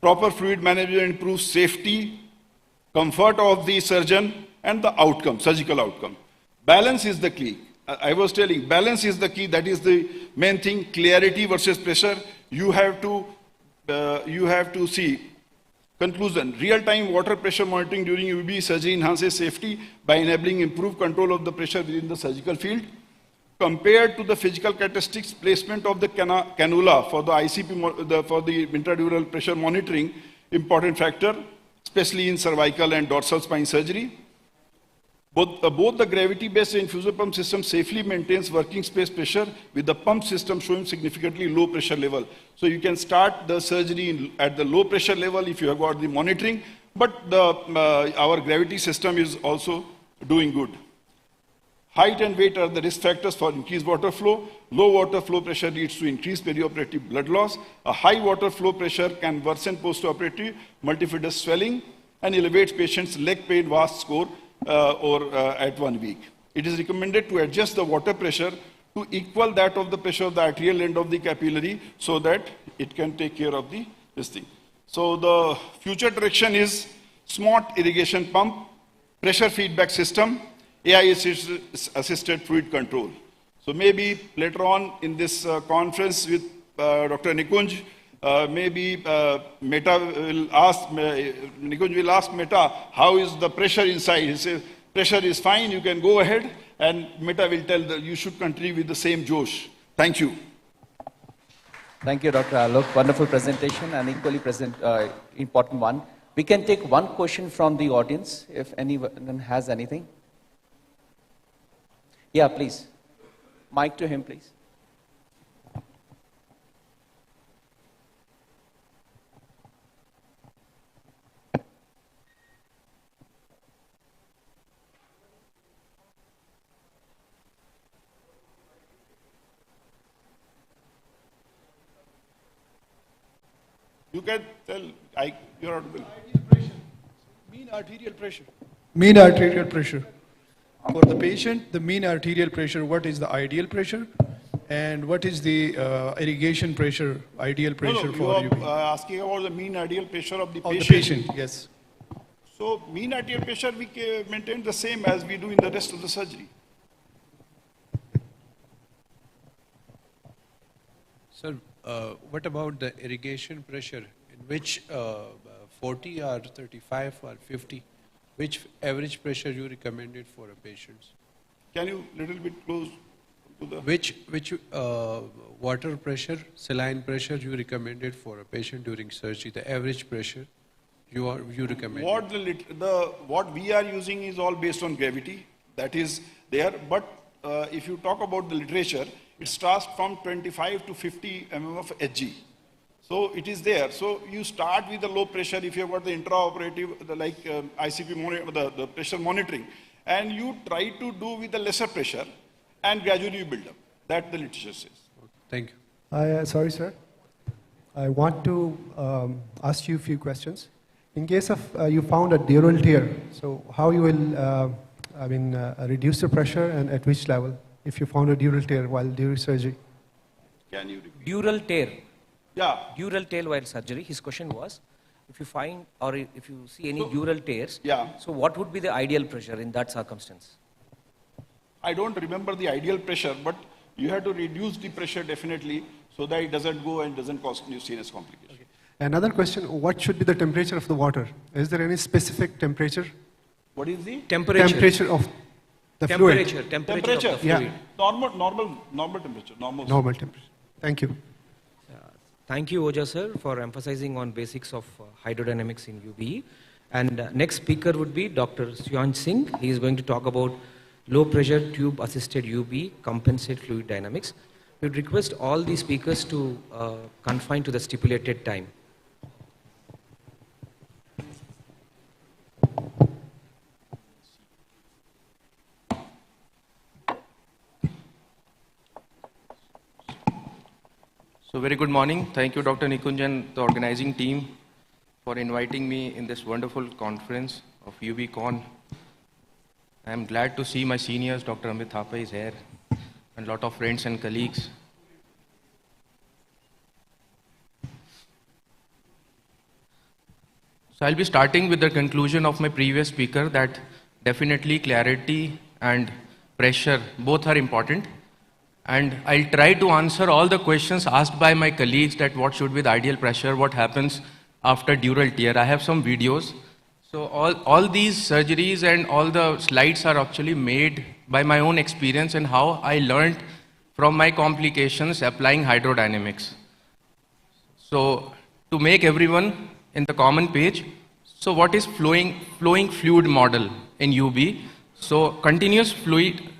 Proper fluid management improves safety, comfort of the surgeon, and the outcome, surgical outcome. Balance is the key. I was telling, balance is the key. That is the main thing. Clarity versus pressure. You have to see. Conclusion: real-time water pressure monitoring during UBE surgery enhances safety by enabling improved control of the pressure within the surgical field. Compared to the physical characteristics, placement of the cannula for the ICP for the intradural pressure monitoring, important factor, especially in cervical and dorsal spine surgery. Both the gravity-based infuser pump system safely maintains working space pressure, with the pump system showing significantly low pressure level. So you can start the surgery at the low pressure level if you have got the monitoring, but our gravity system is also doing good. Height and weight are the risk factors for increased water flow. Low water flow pressure leads to increased perioperative blood loss. A high water flow pressure can worsen postoperative multifidus swelling and elevates patients' leg pain VAS score at 1 week. It is recommended to adjust the water pressure to equal that of the pressure of the arterial end of the capillary so that it can take care of this thing. So the future direction is smart irrigation pump, pressure feedback system, AI-assisted fluid control. So maybe later on in this conference with Dr. Nikunj, maybe Meta will ask, Nikunj will ask Meta, how is the pressure inside? He says, pressure is fine, you can go ahead, and Meta will tell that you should continue with the same Josh. Thank you. Thank you, Dr. Alok. Wonderful presentation and equally important one. We can take one question from the audience if anyone has anything. Yeah, please. Mic to him, please. You can tell, you're audible. Mean arterial pressure. Mean arterial pressure. For the patient, the mean arterial pressure, what is the ideal pressure? And what is the irrigation pressure, ideal pressure for you? You are asking about the mean ideal pressure of the patient. Of the patient, yes. So mean arterial pressure, we maintain the same as we do in the rest of the surgery. Sir, what about the irrigation pressure, in which 40 or 35 or 50? Which average pressure you recommended for a patient? Can you little bit close to the... Which water pressure, saline pressure you recommended for a patient during surgery, the average pressure you recommended? What we are using is all based on gravity, that is there, but if you talk about the literature, it starts from 25 to 50 mm of Hg. So it is there. So you start with the low pressure if you have got the intraoperative, ICP, the pressure monitoring, and you try to do with the lesser pressure, and gradually you build up. That the literature says. Thank you. Sorry, sir. I want to ask you a few questions. In case of you found a dural tear, so how you will, reduce the pressure and at which level? if you found a dural tear while during surgery. Can you repeat? Dural tear. Yeah. Dural tear while surgery. His question was, if you find or if you see any dural tears, so what would be the ideal pressure in that circumstance? I don't remember the ideal pressure, but you have to reduce the pressure definitely so that it doesn't go and doesn't cause new serious complications. Okay. Another question, what should be the temperature of the water? Is there any specific temperature? What is the? Temperature of the fluid. Temperature of the fluid. Yeah. Normal temperature. Normal temperature. Thank you. Thank you, Oja sir, for emphasizing on basics of hydrodynamics in UBE. And next speaker would be Dr. Suyang Singh. He is going to talk about low pressure tube assisted UBE compensate fluid dynamics. We would request all the speakers to confine to the stipulated time. So very good morning. Thank you, Dr. Nikunj and the organizing team for inviting me in this wonderful conference of UBECON. I am glad to see my seniors, Dr. Amit Thapa is here, and a lot of friends and colleagues. So I'll be starting with the conclusion of my previous speaker that definitely clarity and pressure both are important. And I'll try to answer all the questions asked by my colleagues that what should be the ideal pressure, what happens after dural tear. I have some videos. So all these surgeries and all the slides are actually made by my own experience and how I learned from my complications applying hydrodynamics. So to make everyone in the common page, so what is flowing fluid model in UB? So continuous fluid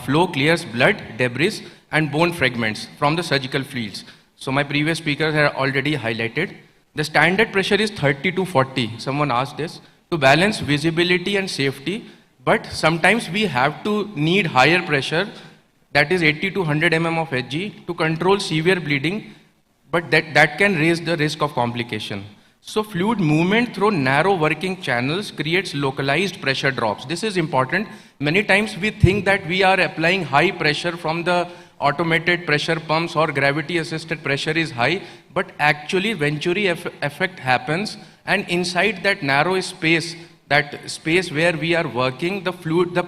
flow clears blood, debris, and bone fragments from the surgical fields. So my previous speakers have already highlighted. The standard pressure is 30 to 40. Someone asked this to balance visibility and safety, but sometimes we have to need higher pressure, that is 80 to 100 mm of Hg to control severe bleeding, but that can raise the risk of complication. So fluid movement through narrow working channels creates localized pressure drops. This is important. Many times we think that we are applying high pressure from the automated pressure pumps or gravity assisted pressure is high, but actually Venturi effect happens, and inside that narrow space, that space where we are working, the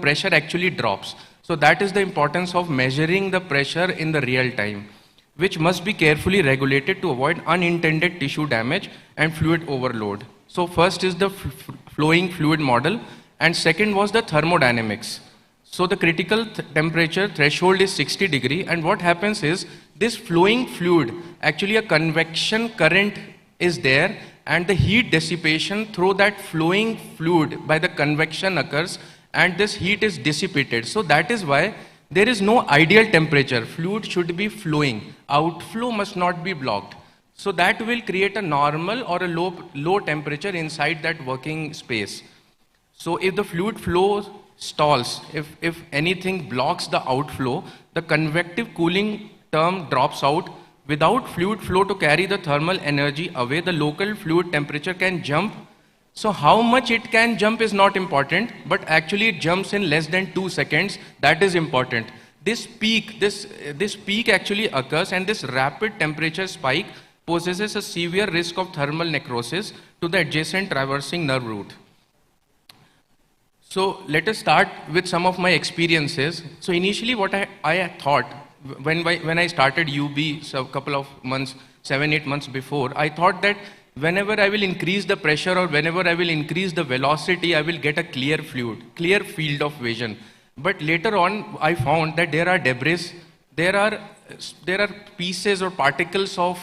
pressure actually drops. So that is the importance of measuring the pressure in the real time, which must be carefully regulated to avoid unintended tissue damage and fluid overload. So first is the flowing fluid model, and second was the thermodynamics. So the critical temperature threshold is 60 degrees, and what happens is this flowing fluid, actually a convection current is there, and the heat dissipation through that flowing fluid by the convection occurs, and this heat is dissipated. So that is why there is no ideal temperature. Fluid should be flowing. Outflow must not be blocked. So that will create a normal or a low temperature inside that working space. So if the fluid flow stalls, if anything blocks the outflow, the convective cooling term drops out. Without fluid flow to carry the thermal energy away, the local fluid temperature can jump. So how much it can jump is not important, but actually it jumps in less than 2 seconds. That is important. This peak actually occurs, and this rapid temperature spike poses a severe risk of thermal necrosis to the adjacent traversing nerve root. So let us start with some of my experiences. So initially what I thought, when I started UB so a couple of months, 7-8 months before, I thought that whenever I will increase the pressure or whenever I will increase the velocity, I will get a clear field of vision. But later on, I found that there are debris, there are pieces or particles of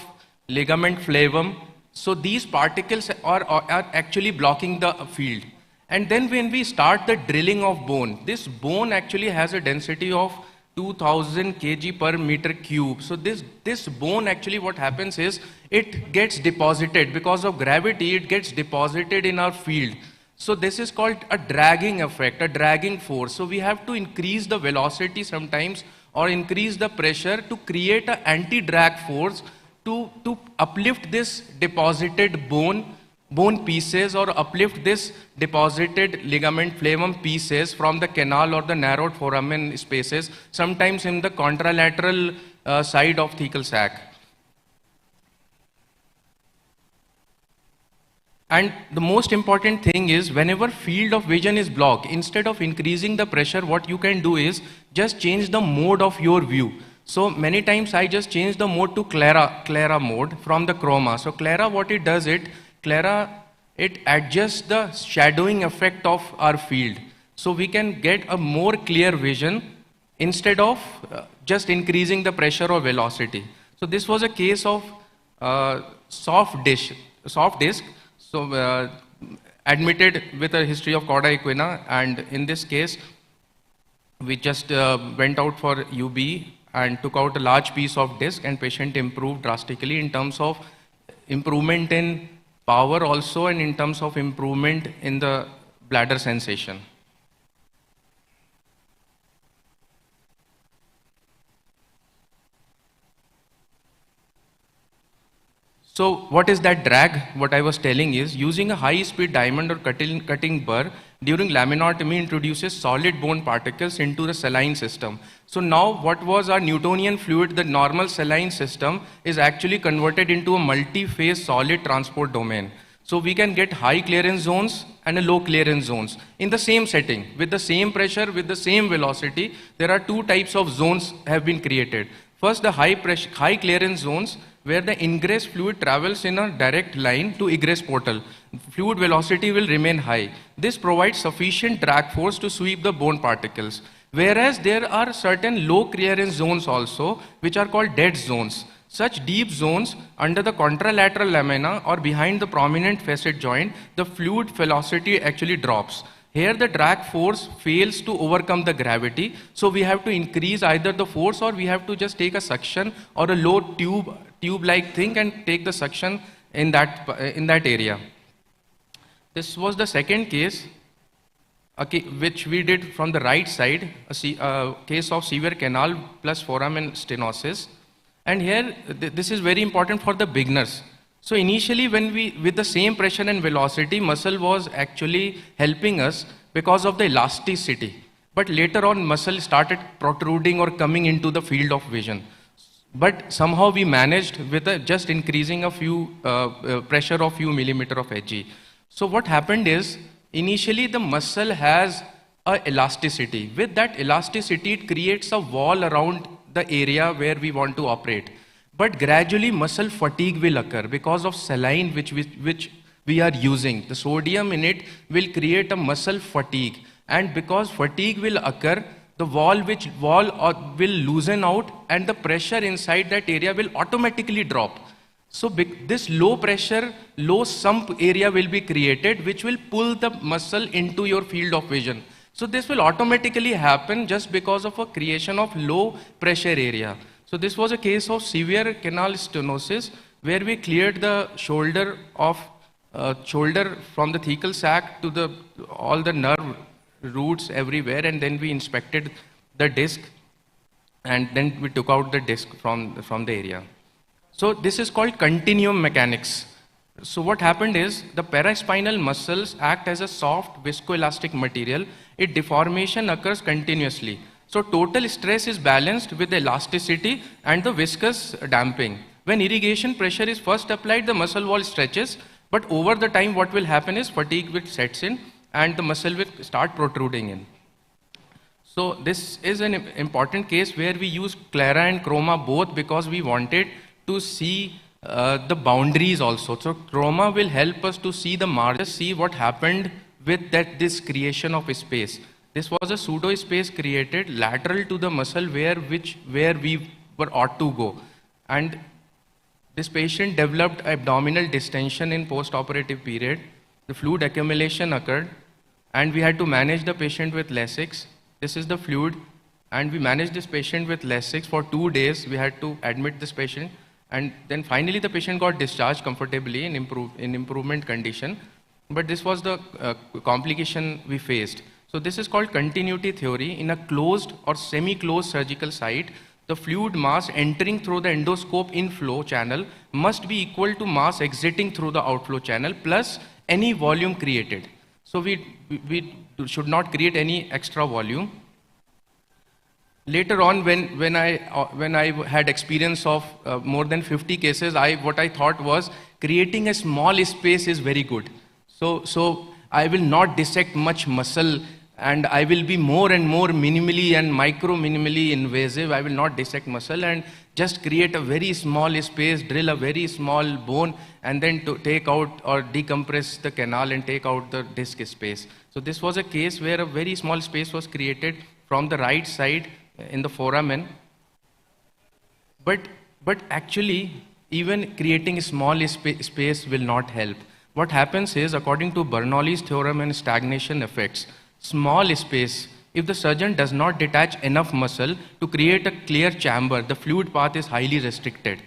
ligament flavum. So these particles are actually blocking the field. And then when we start the drilling of bone, this bone actually has a density of 2000 kg per meter cube. So this bone actually what happens is it gets deposited because of gravity, it gets deposited in our field. So this is called a dragging effect, a dragging force. So we have to increase the velocity sometimes or increase the pressure to create an anti-drag force to uplift this deposited bone bone pieces or uplift this deposited ligament flavum pieces from the canal or the narrowed foramen spaces, sometimes in the contralateral side of thecal sac. And the most important thing is, whenever field of vision is blocked, instead of increasing the pressure, what you can do is just change the mode of your view. So many times I just change the mode to Clara mode from the chroma. So Clara, what it does, it adjusts the shadowing effect of our field. So we can get a more clear vision instead of just increasing the pressure or velocity. So this was a case of soft disc. So admitted with a history of cauda equina, and in this case, we just went out for UB and took out a large piece of disc, and patient improved drastically in terms of improvement in power also, and in terms of improvement in the bladder sensation. So what is that drag? What I was telling is, using a high-speed diamond or cutting burr during laminotomy introduces solid bone particles into the saline system. So now what was our Newtonian fluid, the normal saline system, is actually converted into a multi-phase solid transport domain. So we can get high clearance zones and a low clearance zones in the same setting. With the same pressure, with the same velocity, there are two types of zones have been created. First, the high clearance zones, where the ingress fluid travels in a direct line to egress portal. Fluid velocity will remain high. This provides sufficient drag force to sweep the bone particles. Whereas there are certain low clearance zones also, which are called dead zones. Such deep zones under the contralateral lamina or behind the prominent facet joint, the fluid velocity actually drops. Here the drag force fails to overcome the gravity, so we have to increase either the force, or we have to just take a suction or a low tube-like thing and take the suction in that area. This was the second case, which we did from the right side, a case of severe canal plus foramen stenosis. And here, this is very important for the beginners. So initially, with the same pressure and velocity, muscle was actually helping us because of the elasticity. But later on, muscle started protruding or coming into the field of vision. But somehow we managed with just increasing a few pressure of few millimeter of Hg. So what happened is, initially the muscle has a elasticity. With that elasticity, it creates a wall around the area where we want to operate. But gradually muscle fatigue will occur because of saline which we are using. The sodium in it will create a muscle fatigue. And because fatigue will occur, the wall will loosen out, and the pressure inside that area will automatically drop. So this low pressure, low sump area will be created, which will pull the muscle into your field of vision. So this will automatically happen just because of a creation of low pressure area. So this was a case of severe canal stenosis, where we cleared the shoulder from the thecal sac to all the nerve roots everywhere, and then we inspected the disc, and then we took out the disc from the area. So this is called continuum mechanics. So what happened is, the paraspinal muscles act as a soft viscoelastic material. Its deformation occurs continuously. So total stress is balanced with the elasticity and the viscous damping. When irrigation pressure is first applied, the muscle wall stretches, but over the time what will happen is fatigue will sets in and the muscle will start protruding in. So this is an important case where we use Clara and Chroma both, because we wanted to see the boundaries also. So Chroma will help us to see the margins, see what happened with this creation of space. This was a pseudo space created lateral to the muscle where we were ought to go. And this patient developed abdominal distension in post-operative period. The fluid accumulation occurred, and we had to manage the patient with Lasix. This is the fluid, and we managed this patient with Lasix for 2 days. We had to admit this patient, and then finally the patient got discharged comfortably in improvement condition. But this was the complication we faced. So this is called continuity theory. In a closed or semi-closed surgical site, the fluid mass entering through the endoscope inflow channel must be equal to mass exiting through the outflow channel plus any volume created. So we should not create any extra volume. Later on, when I had experience of more than 50 cases, what I thought was creating a small space is very good. So I will not dissect much muscle, and I will be more and more minimally and minimally invasive. I will not dissect muscle and just create a very small space, drill a very small bone, and then to take out or decompress the canal and take out the disc space. So this was a case where a very small space was created from the right side in the foramen. But actually, even creating a small space will not help. What happens is, according to Bernoulli's theorem and stagnation effects, small space, if the surgeon does not detach enough muscle to create a clear chamber, the fluid path is highly restricted.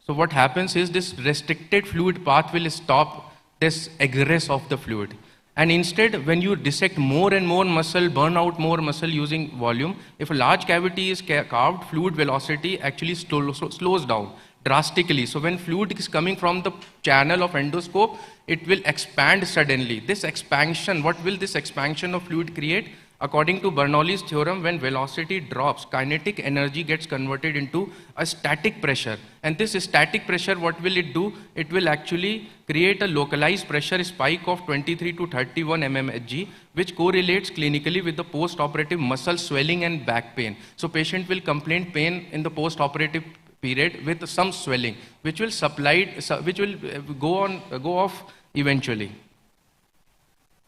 So what happens is this restricted fluid path will stop this egress of the fluid. And instead, when you dissect more and more muscle, burn out more muscle using volume, if a large cavity is carved, fluid velocity actually slows down drastically. So when fluid is coming from the channel of endoscope, it will expand suddenly. This expansion, what will this expansion of fluid create? According to Bernoulli's theorem, when velocity drops, kinetic energy gets converted into a static pressure. And this static pressure, what will it do? It will actually create a localized pressure spike of 23 to 31 mmHg, which correlates clinically with the post-operative muscle swelling and back pain. So patient will complain pain in the post-operative period with some swelling, which will go off eventually.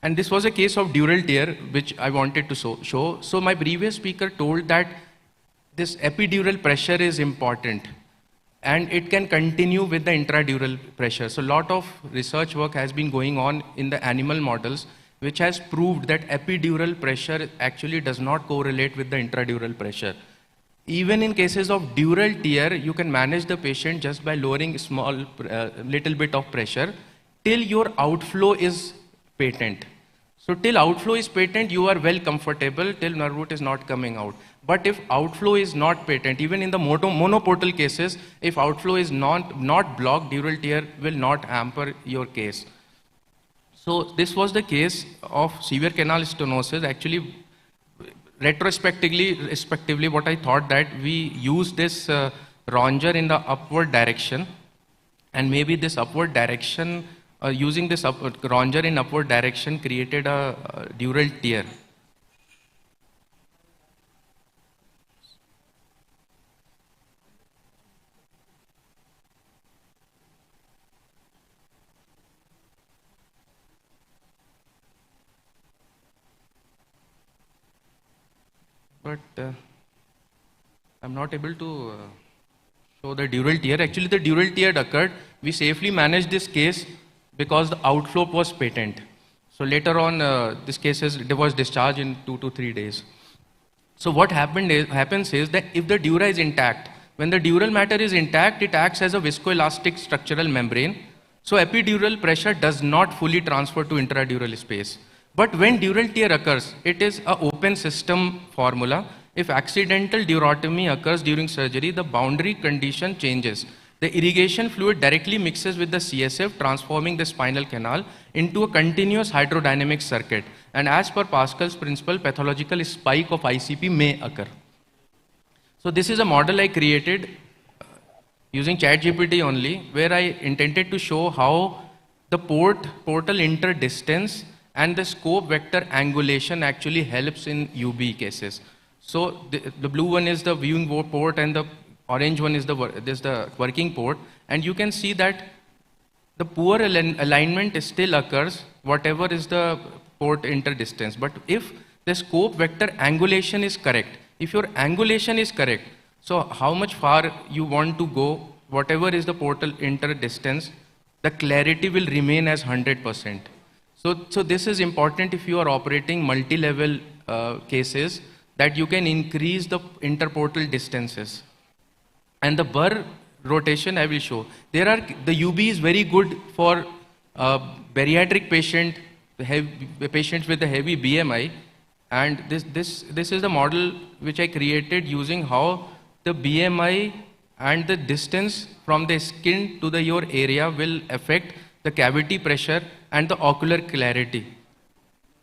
And this was a case of dural tear, which I wanted to show. So my previous speaker told that this epidural pressure is important, and it can continue with the intradural pressure. So a lot of research work has been going on in the animal models, which has proved that epidural pressure actually does not correlate with the intradural pressure. Even in cases of dural tear, you can manage the patient just by lowering little bit of pressure till your outflow is patent. So till outflow is patent, you are well comfortable till nerve root is not coming out. But if outflow is not patent, even in the monoportal cases, if outflow is not blocked, dural tear will not hamper your case. So this was the case of severe canal stenosis. Actually, retrospectively, what I thought that we use this ronger in the upward direction, and maybe this upward direction, using this ronger in upward direction created a dural tear. But I'm not able to show the dural tear. Actually, the dural tear occurred. We safely managed this case because the outflow was patent. So later on, this case was discharged in 2 to 3 days. So what happens is that if the dura is intact, when the dural matter is intact, it acts as a viscoelastic structural membrane. So epidural pressure does not fully transfer to intradural space. But when dural tear occurs, it is an open system formula. If accidental durotomy occurs during surgery, the boundary condition changes. The irrigation fluid directly mixes with the CSF, transforming the spinal canal into a continuous hydrodynamic circuit. And as per Pascal's principle, pathological spike of ICP may occur. So this is a model I created using ChatGPT only, where I intended to show how the portal interdistance and the scope vector angulation actually helps in UB cases. So the blue one is the viewing port and the orange one is the working port. And you can see that the poor alignment still occurs, whatever is the port interdistance. But if the scope vector angulation is correct, if your angulation is correct, so how much far you want to go, whatever is the portal interdistance, the clarity will remain as 100%. So this is important if you are operating multi-level cases, that you can increase the interportal distances. And the Burr rotation I will show. The UB is very good for bariatric patients with a heavy BMI. And this is the model which I created using how the BMI and the distance from the skin to your area will affect the cavity pressure and the ocular clarity.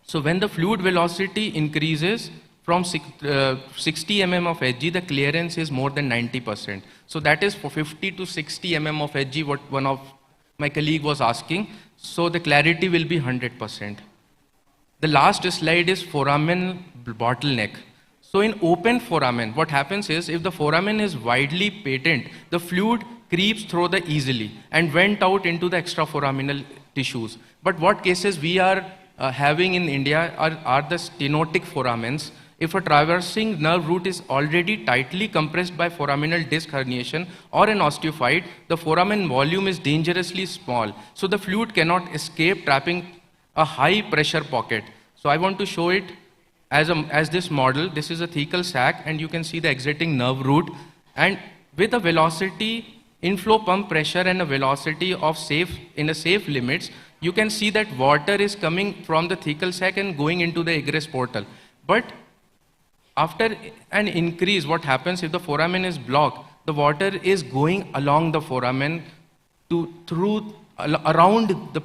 So when the fluid velocity increases from 60 mm of Hg, the clearance is more than 90%. So that is for 50 to 60 mm of Hg, what one of my colleague was asking. So the clarity will be 100%. The last slide is foramen bottleneck. So in open foramen, what happens is if the foramen is widely patent, the fluid creeps through the easily and went out into the extraforaminal tissues. But what cases we are having in India are the stenotic foramens. If a traversing nerve root is already tightly compressed by foraminal disc herniation or an osteophyte, the foramen volume is dangerously small. So the fluid cannot escape, trapping a high pressure pocket. So I want to show it as this model. This is a thecal sac and you can see the exiting nerve root. And with a velocity, inflow pump pressure and a velocity of in a safe limits, you can see that water is coming from the thecal sac and going into the egress portal. But after an increase, what happens if the foramen is blocked? The water is going along the foramen around the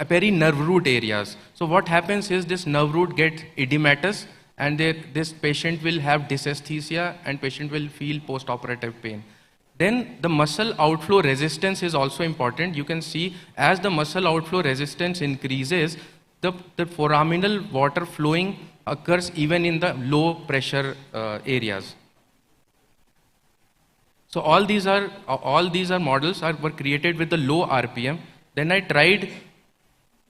peri-nerve root areas. So what happens is this nerve root gets edematous and this patient will have dysesthesia and patient will feel post-operative pain. Then the muscle outflow resistance is also important. You can see as the muscle outflow resistance increases, the foraminal water flowing occurs even in the low pressure areas. So all these are models were created with the low RPM. Then I tried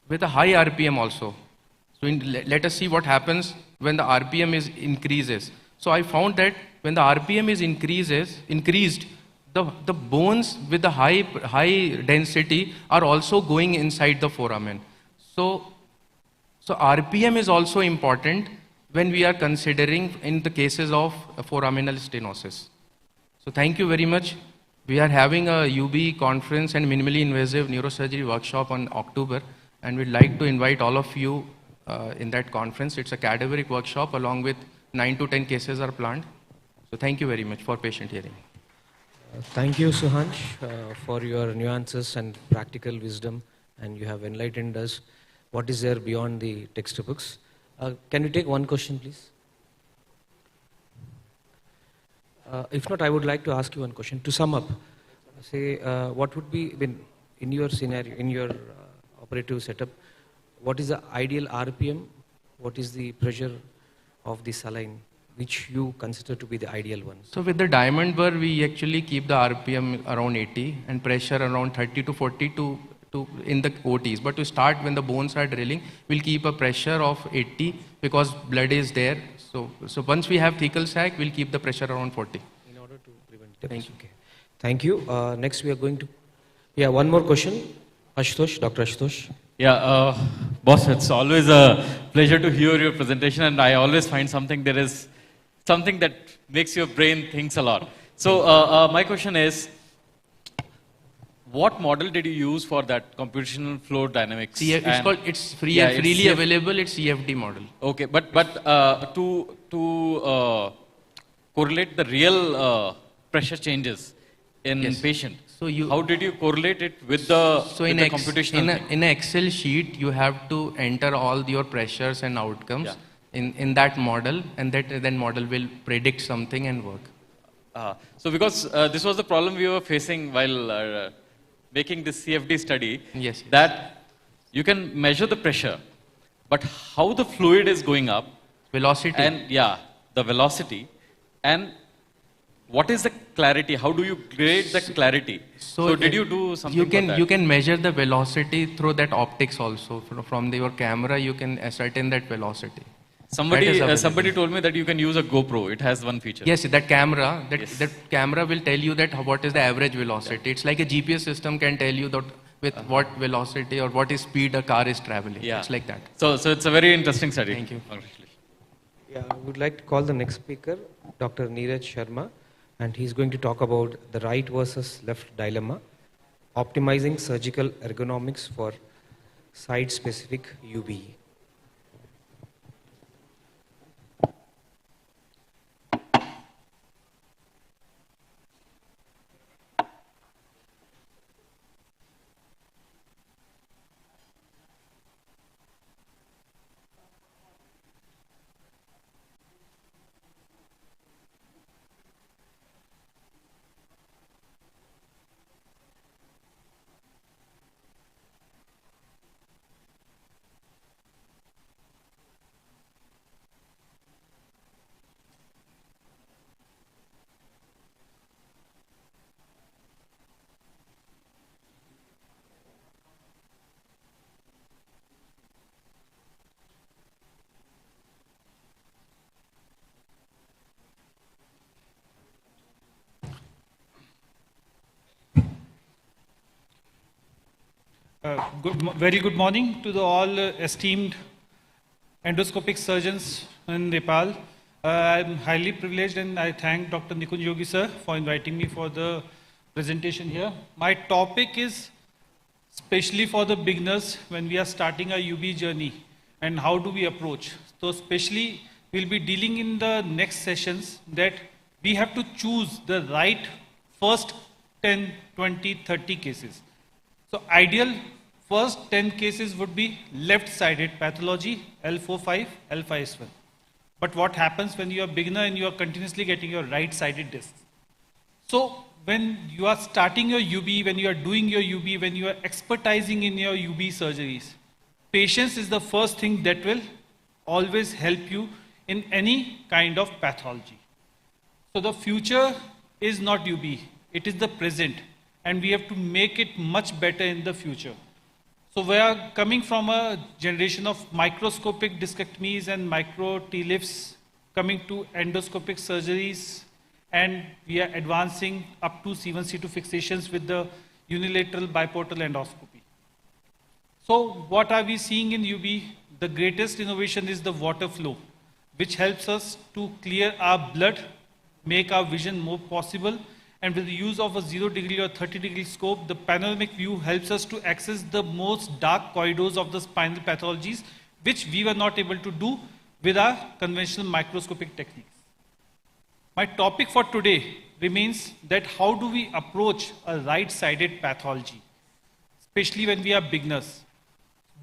with a high RPM also. So let us see what happens when the RPM increases. So I found that when the RPM is increased, the bones with the high density are also going inside the foramen. So RPM is also important when we are considering in the cases of foraminal stenosis. So thank you very much. We are having a UBE conference and minimally invasive neurosurgery workshop on October, and we'd like to invite all of you in that conference. It's a cadaveric workshop along with 9 to 10 cases are planned. So thank you very much for patient hearing. Thank you, Suhansh, for your nuances and practical wisdom, and you have enlightened us what is there beyond the textbooks. Can we take one question, please? If not, I would like to ask you one question. To sum up, say, what would be, in your scenario, in your operative setup, what is the ideal RPM? What is the pressure of the saline, which you consider to be the ideal one? So with the diamond burr, we actually keep the RPM around 80 and pressure around 30 to 40 in the OTs. But to start, when the bones are drilling, we'll keep a pressure of 80 because blood is there. So once we have thecal sac, we'll keep the pressure around 40. In order to prevent it. Thank you. Okay. Thank you. Next we are going to, one more question. Ashutosh, Dr. Ashutosh. Yeah, boss, it's always a pleasure to hear your presentation, and I always find there is something that makes your brain thinks a lot. So my question is, what model did you use for that computational flow dynamics? It's free and freely available. It's CFD model. Okay, but to correlate the real pressure changes in patient. So how did you correlate it with the computational? In an Excel sheet, you have to enter all your pressures and outcomes in that model, and then model will predict something and work. So because this was the problem we were facing while making this CFD study, that you can measure the pressure, but how the fluid is going up, velocity, and the velocity, and what is the clarity? How do you grade the clarity? So did you do something like that? You can measure the velocity through that optics also. From your camera, you can ascertain that velocity. Somebody told me that you can use a GoPro. It has one feature. Yes, that camera will tell you that what is the average velocity. It's like a GPS system can tell you that with what velocity or what is speed a car is traveling. It's like that. So it's a very interesting study. Thank you. I would like to call the next speaker, Dr. Neeraj Sharma, and he's going to talk about the right versus left dilemma, optimizing surgical ergonomics for site-specific UBE. Very good morning to the all esteemed endoscopic surgeons in Nepal. I'm highly privileged and I thank Dr. Nikunj Yogi sir for inviting me for the presentation here. My topic is especially for the beginners when we are starting our UB journey and how do we approach. So especially we'll be dealing in the next sessions that we have to choose the right first 10, 20, 30 cases. So ideal first 10 cases would be left-sided pathology, L45, L5S1. But what happens when you are beginner and you are continuously getting your right-sided discs? So when you are starting your UB, when you are doing your UB, when you are expertising in your UB surgeries, patience is the first thing that will always help you in any kind of pathology. So the future is not UB, it is the present, and we have to make it much better in the future. So we are coming from a generation of microscopic discectomies and micro T-lifts coming to endoscopic surgeries, and we are advancing up to C1, C2 fixations with the unilateral biportal endoscopy. So what are we seeing in UB? The greatest innovation is the water flow, which helps us to clear our blood, make our vision more possible, and with the use of a 0-degree or 30-degree scope, the panoramic view helps us to access the most dark corridors of the spinal pathologies, which we were not able to do with our conventional microscopic techniques. My topic for today remains that how do we approach a right-sided pathology, especially when we are beginners.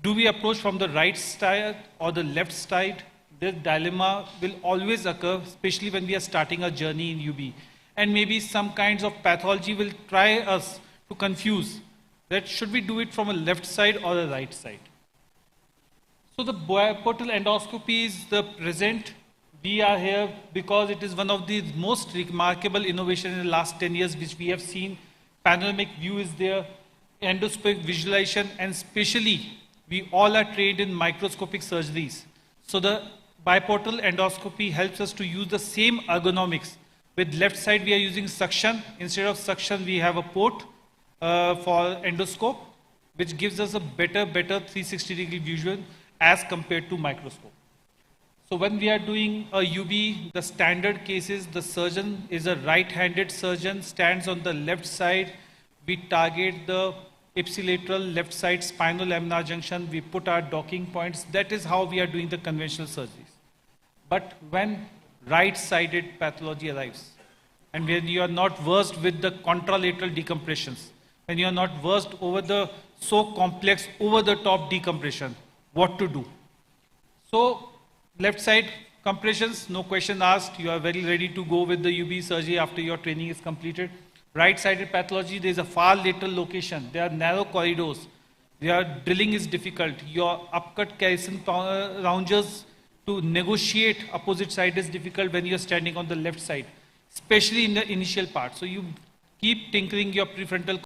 Do we approach from the right side or the left side? This dilemma will always occur, especially when we are starting a journey in UB. And maybe some kinds of pathology will try us to confuse that should we do it from a left side or a right side. So the biportal endoscopy is the present. We are here because it is one of the most remarkable innovations in the last 10 years which we have seen. Panoramic view is there, endoscopic visualization, and especially we all are trained in microscopic surgeries. So the biportal endoscopy helps us to use the same ergonomics. With left side we are using suction. Instead of suction we have a port for endoscope, which gives us a better 360-degree visual as compared to microscope. So when we are doing a UB, the standard cases, the surgeon is a right-handed surgeon, stands on the left side. We target the ipsilateral left side spinal laminar junction. We put our docking points. That is how we are doing the conventional surgeries. But when right-sided pathology arrives, and when you are not versed with the contralateral decompressions, when you are not versed over the so complex over-the-top decompression, what to do? So left side compressions, no question asked. You are very ready to go with the UB surgery after your training is completed. Right-sided pathology, there is a far lateral location. There are narrow corridors. Drilling is difficult. Your upcut caisson rounders to negotiate opposite side is difficult when you are standing on the left side, especially in the initial part. So you keep tinkering your prefrontal